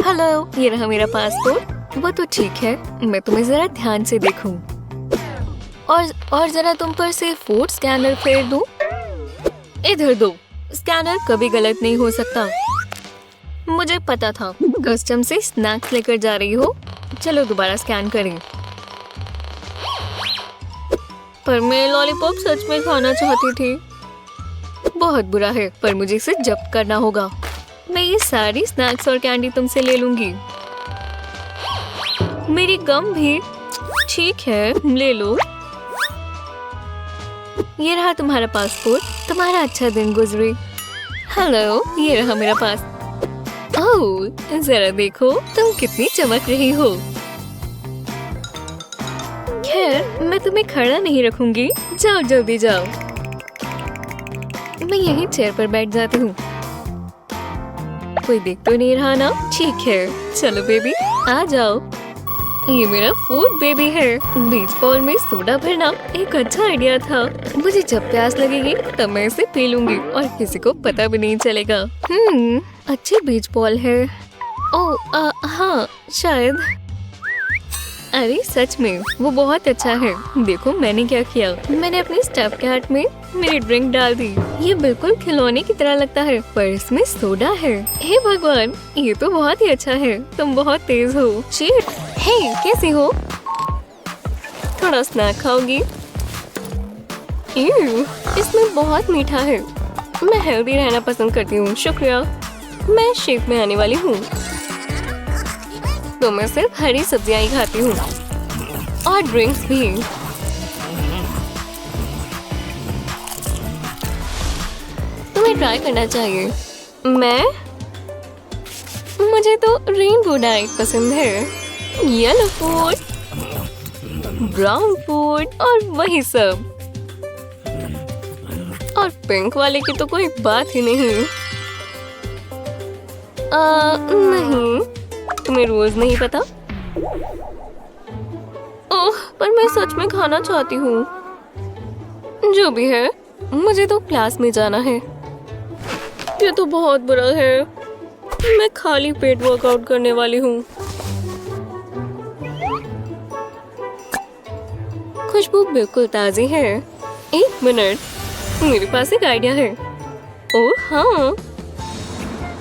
हेलो, ये रहा मेरा पासपोर्ट। वो तो ठीक है, मैं तुम्हें जरा ध्यान से देखूं। और जरा तुम पर से फूड स्कैनर फेर दूं। इधर दो। स्कैनर कभी गलत नहीं हो सकता। मुझे पता था। कस्टम से स्नैक्स लेकर जा रही हो। चलो दोबारा स्कैन करें। पर मैं लॉलीपॉप सच में खाना चाहती थी। बहुत बुरा है, पर मुझे इसे जब्त करना होगा। मैं ये सारी स्नैक्स और कैंडी तुमसे ले लूंगी। मेरी गम भी। ठीक है, ले लो। ये रहा तुम्हारा पासपोर्ट। तुम्हारा अच्छा दिन गुजरे। हेलो, ये रहा मेरा पास। ओह, जरा देखो तुम कितनी चमक रही हो। खैर, मैं तुम्हें खड़ा नहीं रखूंगी। जाओ, जल्दी जाओ। मैं यहीं चेयर पर बैठ जाती हूँ। कोई देख तो नहीं रहा ना? ठीक है, चलो बेबी, आ जाओ। ये मेरा फूड बेबी है। बीच बॉल में सोडा भरना एक अच्छा आइडिया था। मुझे जब प्यास लगेगी तब मैं इसे पी लूंगी और किसी को पता भी नहीं चलेगा। अच्छी बीच बॉल है। ओह, हाँ, शायद। अरे सच में वो बहुत अच्छा है। देखो मैंने क्या किया। मैंने अपनी स्टफ कैट में मेरी ड्रिंक डाल दी। ये बिल्कुल खिलौने की तरह लगता है, पर इसमें सोडा है। हे भगवान, ये तो बहुत ही अच्छा है। तुम बहुत तेज हो। चीट। हे, कैसी हो? थोड़ा स्नैक खाओगी? इसमें बहुत मीठा है। मैं हेल्दी रहना पसंद करती हूँ। शुक्रिया। मैं शेप में आने वाली हूँ, तो मैं सिर्फ हरी सब्जियां ही खाती हूँ और ड्रिंक्स भी। तुम्हें ट्राई करना चाहिए। मुझे तो रेनबो डाइट पसंद है। येलो फूड, ब्राउन फूड और वही सब। और पिंक वाले की तो कोई बात ही नहीं। नहीं, तुम्हें रोज नहीं पता? ओह, पर मैं सच में खाना चाहती हूँ। जो भी है, मुझे तो क्लास में जाना है। ये तो बहुत बुरा है। मैं खाली पेट वर्कआउट करने वाली हूँ। खुशबू बिल्कुल ताजी है। एक मिनट, मेरे पास एक आइडिया है। ओह हाँ,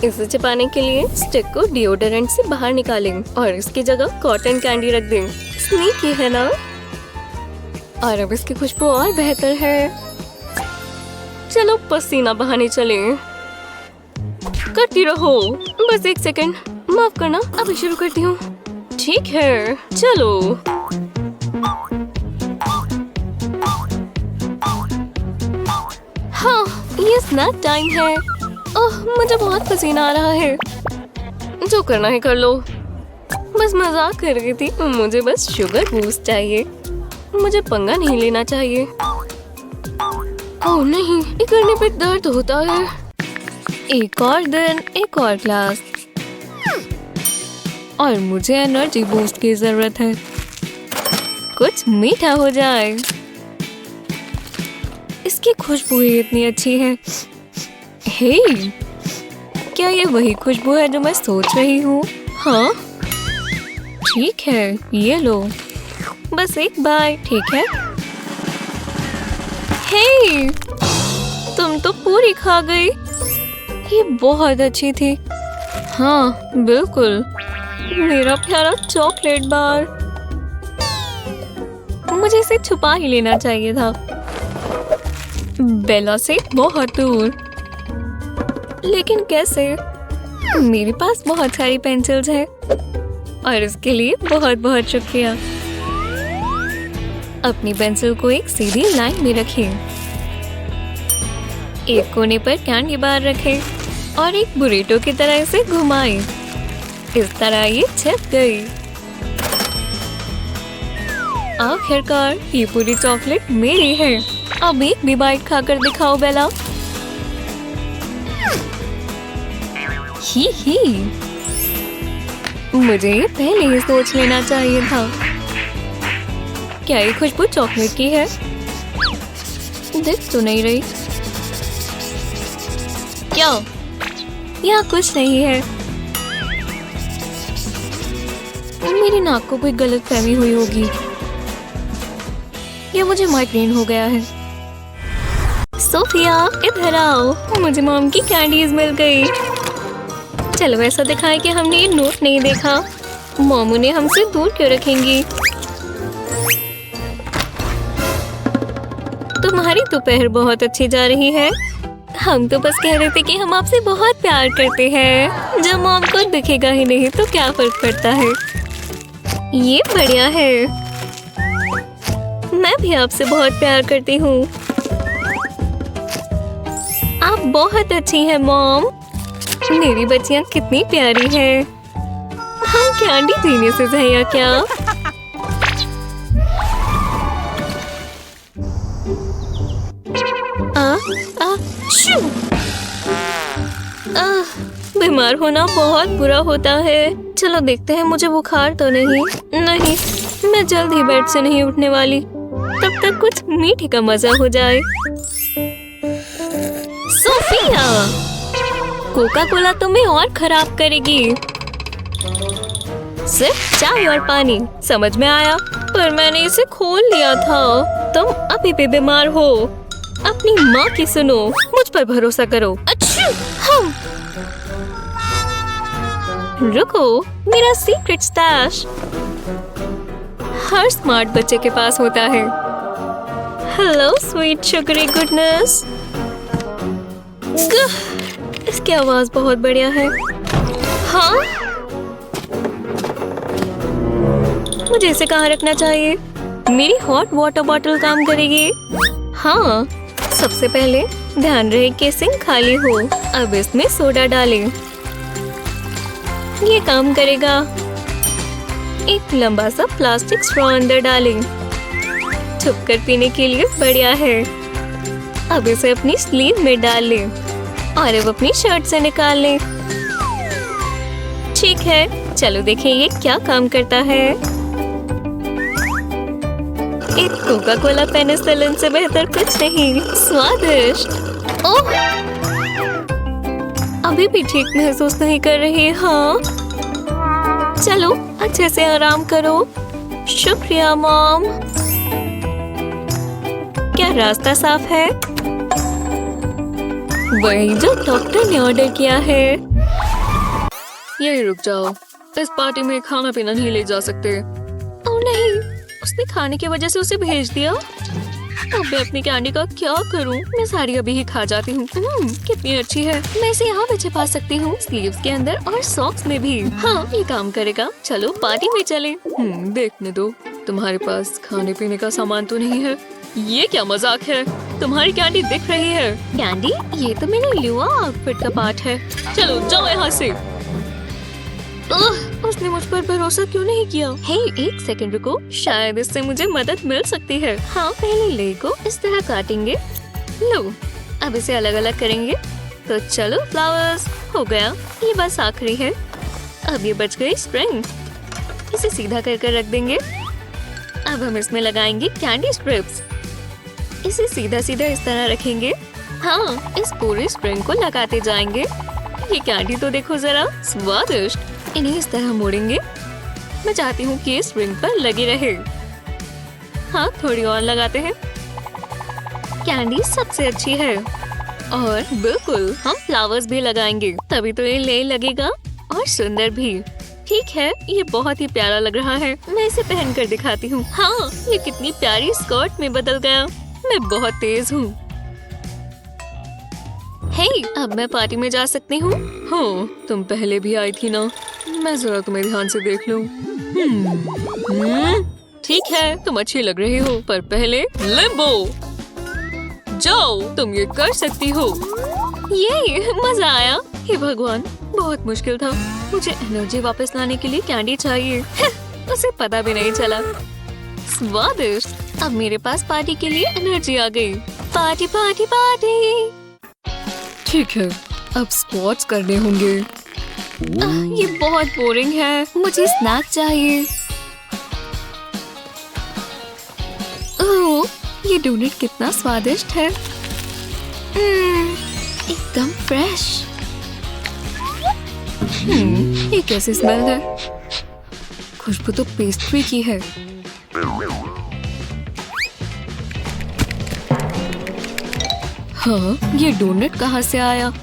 इसे छिपाने के लिए स्टिक को डिओडोरेंट से बाहर निकालें और इसकी जगह कॉटन कैंडी रख दें। स्नीकी है ना? और अब इसकी खुशबू और बेहतर है। चलो पसीना बहाने चले। करती रहो। बस एक सेकंड, माफ करना, अभी शुरू करती हूँ। ठीक है, चलो। हाँ, ये स्नैक टाइम है। ओह, मुझे बहुत पसीना आ रहा है। जो करना है कर लो। बस मजाक कर रही थी। मुझे बस शुगर बूस्ट चाहिए। मुझे पंगा नहीं लेना चाहिए। ओह नहीं, ये करने पे दर्द होता है। एक और दिन, एक और क्लास। और मुझे एनर्जी बूस्ट की जरूरत है। कुछ मीठा हो जाए। इसकी खुशबू ही इतनी अच्छी है। हे, क्या ये वही खुशबू है जो मैं सोच रही हूँ? हाँ, ठीक है, ये लो। बस एक बार, ठीक है? हे, तुम तो पूरी खा गई। ये बहुत अच्छी थी। हाँ, बिल्कुल। मेरा प्यारा चॉकलेट बार। मुझे इसे छुपा ही लेना चाहिए था, बेला से बहुत दूर। लेकिन कैसे? मेरे पास बहुत सारी पेंसिल्स हैं और इसके लिए बहुत बहुत शुक्रिया। अपनी पेंसिल को एक सीधी लाइन में रखें। एक कोने पर कैंडी बार रखें और एक बुरेटो की तरह इसे घुमाएं। इस तरह ये छिप गई। आखिरकार ये पूरी चॉकलेट मेरी है। अब एक भी बाइट खाकर दिखाओ बेला। ही मुझे ये पहले ही सोच लेना चाहिए था। क्या ये खुशबू चॉकलेट की है? दिख तो नहीं रही। क्या? यहाँ कुछ नहीं है। मेरी नाक को कोई गलत फहमी हुई होगी या मुझे माइग्रेन हो गया है। सोफिया, इधर आओ। मुझे मॉम की कैंडीज मिल गई। चलो ऐसा दिखाएं कि हमने ये नोट नहीं देखा। मॉम उन्हें हमसे दूर क्यों रखेंगी? तुम्हारी दोपहर बहुत अच्छी जा रही है। हम तो बस कह रहे थे कि हम आपसे बहुत प्यार करते हैं। जब मॉम को दिखेगा ही नहीं तो क्या फर्क पड़ता है। ये बढ़िया है। मैं भी आपसे बहुत प्यार करती हूँ। आप बहुत अच्छी हैं मॉम। मेरी बच्चियाँ कितनी प्यारी हैं। हम कैंडी देने से जाया क्या? शू! बीमार होना बहुत बुरा होता है। चलो देखते हैं मुझे बुखार तो नहीं। नहीं, मैं जल्द ही बेड से नहीं उठने वाली। तब तक कुछ मीठे का मजा हो जाए। सोफिया, कोका कोला तुम्हें और खराब करेगी। सिर्फ चाय और पानी, समझ में आया? पर मैंने इसे खोल लिया था। तुम अभी भी बीमार हो। अपनी माँ की सुनो, मुझ पर भरोसा करो। अच्छा, हम रुको, मेरा सीक्रेट स्टैश हर स्मार्ट बच्चे के पास होता है। Hello sweet sugary goodness. इसकी आवाज बहुत बढ़िया है। हाँ, मुझे इसे कहाँ रखना चाहिए? मेरी हॉट वाटर बॉटल काम करेगी। हाँ, सबसे पहले ध्यान रहे कि सिंक खाली हो। अब इसमें सोडा डालें। ये काम करेगा। एक लंबा सा प्लास्टिक स्ट्रॉ अंदर डालें। छुपकर पीने के लिए बढ़िया है। अब इसे अपनी स्लीव में डाल लें और अब अपनी शर्ट से निकाल लें। ठीक है, चलो देखें ये क्या काम करता है। एक कोका कोला पेनिसिलिन से बेहतर कुछ नहीं। स्वादिष्ट। ओह, अभी भी ठीक महसूस नहीं कर रही। हाँ, चलो अच्छे से आराम करो। शुक्रिया मॉम। क्या रास्ता साफ है? वही जो डॉक्टर ने ऑर्डर किया है। यही रुक जाओ, इस पार्टी में खाना पीना नहीं ले जा सकते। ओह नहीं, उसने खाने की वजह से उसे भेज दिया। अब मैं अपनी कैंडी का क्या करूं? मैं सारी अभी ही खा जाती हूँ। कितनी अच्छी है। मैं इसे यहाँ भी छिपा सकती हूँ, स्लीव्स के अंदर और सॉक्स में भी। हाँ, ये काम करेगा। चलो पार्टी में चले। देखने दो, तुम्हारे पास खाने पीने का सामान तो नहीं है। ये क्या मजाक है? तुम्हारी कैंडी दिख रही है। कैंडी? ये तो मेरे लिवा आउटफिट का पार्ट है। चलो जाओ यहाँ से। उसने मुझ पर भरोसा क्यों नहीं किया? हे, एक सेकंड रुको, शायद इससे मुझे मदद मिल सकती है। हाँ, पहले ले को इस तरह काटेंगे। लो, अब इसे अलग अलग करेंगे। तो चलो फ्लावर्स, हो गया। ये बस आखिरी है। अब ये बच गई स्ट्रिंग। इसे सीधा कर रख देंगे। अब हम इसमें लगाएंगे कैंडी स्ट्रिप्स। इसे सीधा सीधा इस तरह रखेंगे। हाँ, इस पूरी स्ट्रिंग को लगाते जाएंगे। ये कैंडी तो देखो जरा, स्वादिष्ट। इन्हें इस तरह मोड़ेंगे। मैं चाहती हूँ कि इस रिंग पर लगी रहे। हाँ, थोड़ी और लगाते हैं। कैंडी सबसे अच्छी है। और बिल्कुल, हम फ्लावर्स भी लगाएंगे, तभी तो ये ले लगेगा और सुंदर भी। ठीक है, ये बहुत ही प्यारा लग रहा है। मैं इसे पहन कर दिखाती हूँ। हाँ, ये कितनी प्यारी स्कर्ट में बदल गया। मैं बहुत तेज हूँ। हे, अब मैं पार्टी में जा सकती हूँ। हाँ, तुम पहले भी आई थी ना। मैं जरा तुम्हें ध्यान से देख लूं। ठीक है, तुम अच्छी लग रही हो, पर पहले लिम्बो। जाओ, तुम ये कर सकती हो। ये मजा आया। हे भगवान, बहुत मुश्किल था। मुझे एनर्जी वापस लाने के लिए कैंडी चाहिए। उसे पता भी नहीं चला। स्वादिष्ट। अब मेरे पास पार्टी के लिए एनर्जी आ गई। Party party party. ठीक है, अब स्क्वाट्स करने होंगे। ये बहुत बोरिंग है। मुझे स्नैक चाहिए। ओह, ये डोनट कितना स्वादिष्ट है। एकदम फ्रेश। ये कैसी स्मेल है? खुशबू तो पेस्ट्री की है। हाँ, ये डोनट कहाँ से आया?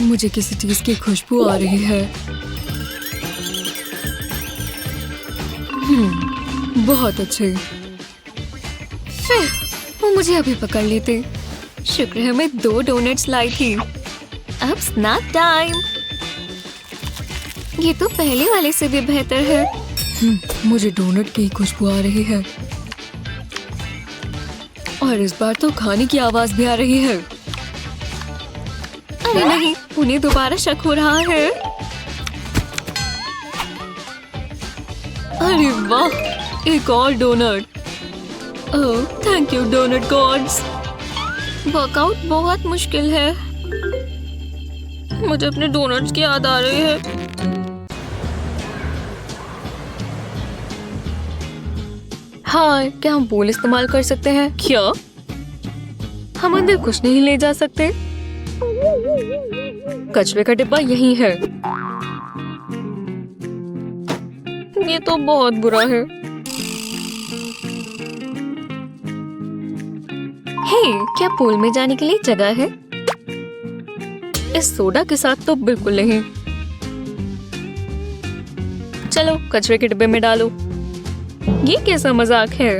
मुझे किसी चीज की खुशबू आ रही है। बहुत अच्छे। वो मुझे अभी पकड़ लेते। शुक्र है मैं 2 डोनट्स लाई थी। अब स्नैक टाइम। ये तो पहले वाले से भी बेहतर है। मुझे डोनट की खुशबू आ रही है और इस बार तो खाने की आवाज भी आ रही है। अरे नहीं, उन्हें दोबारा शक हो रहा है। अरे वाह, एक और donut. Oh thank you donut gods. Workout बहुत मुश्किल है। मुझे अपने डोनट्स की याद आ रही है। हाँ, क्या हम बोल इस्तेमाल कर सकते हैं? क्या हम अंदर कुछ नहीं ले जा सकते? कचरे का डिब्बा यहीं है। ये तो बहुत बुरा है। हे, क्या पूल में जाने के लिए जगह है? इस सोडा के साथ तो बिल्कुल नहीं। चलो कचरे के डिब्बे में डालो। ये कैसा मजाक है?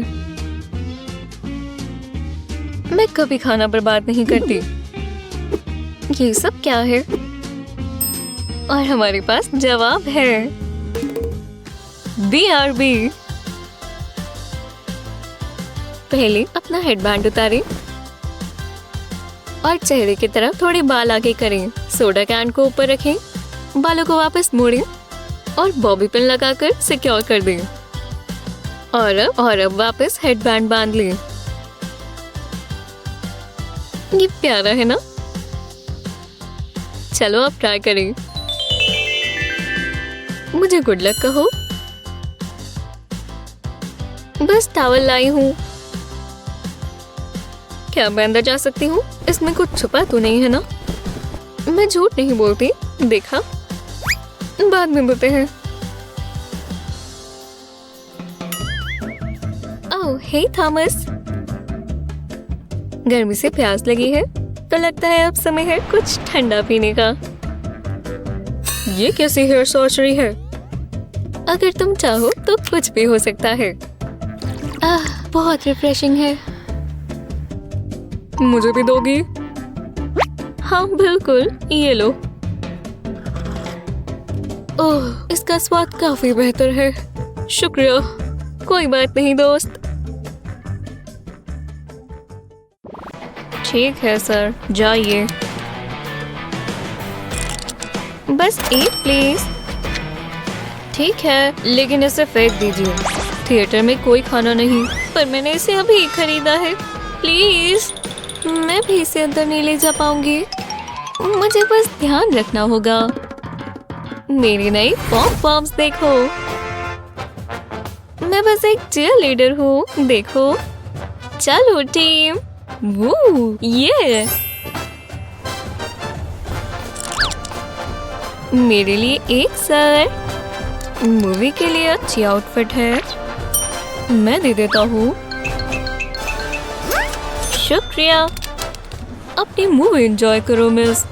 मैं कभी खाना बर्बाद नहीं करती। ये सब क्या है? और हमारे पास जवाब है। BRB। पहले अपना हेडबैंड उतारें और चेहरे की तरफ थोड़े बाल आगे करें। सोडा कैन को ऊपर रखें, बालों को वापस मोड़ें और बॉबी पिन लगाकर सिक्योर कर दें। और अब वापस हेडबैंड बांध लें। ये प्यारा है ना? चलो अब ट्राई करें। मुझे गुड लक कहो। बस टॉवल लाई हूँ। क्या मैं अंदर जा सकती हूँ? इसमें कुछ छुपा तो नहीं है ना? मैं झूठ नहीं बोलती। देखा, बाद में बोलते हैं। ओह हे थॉमस, गर्मी से प्यास लगी है तो लगता है अब समय है कुछ ठंडा पीने का। ये कैसी हेयर सॉर्जरी है? अगर तुम चाहो तो कुछ भी हो सकता है। बहुत रिफ्रेशिंग है। मुझे भी दोगी? हाँ बिल्कुल, ये लो। ओह, इसका स्वाद काफी बेहतर है। शुक्रिया। कोई बात नहीं दोस्त। ठीक है सर, जाइए। बस एक प्लीज। ठीक है, लेकिन इसे फेंक दीजिए। थिएटर में कोई खाना नहीं, पर मैंने इसे अभी खरीदा है। प्लीज, मैं भी इसे अंदर नहीं ले जा पाऊंगी। मुझे बस ध्यान रखना होगा। मेरी नई पॉम्स देखो। मैं बस एक चीयर लीडर हूँ। देखो, चलो टीम। वो ये मेरे लिए एक सर। मूवी के लिए अच्छी आउटफिट है, मैं दे देता हूँ। शुक्रिया। अपनी मूवी एंजॉय करो मिस।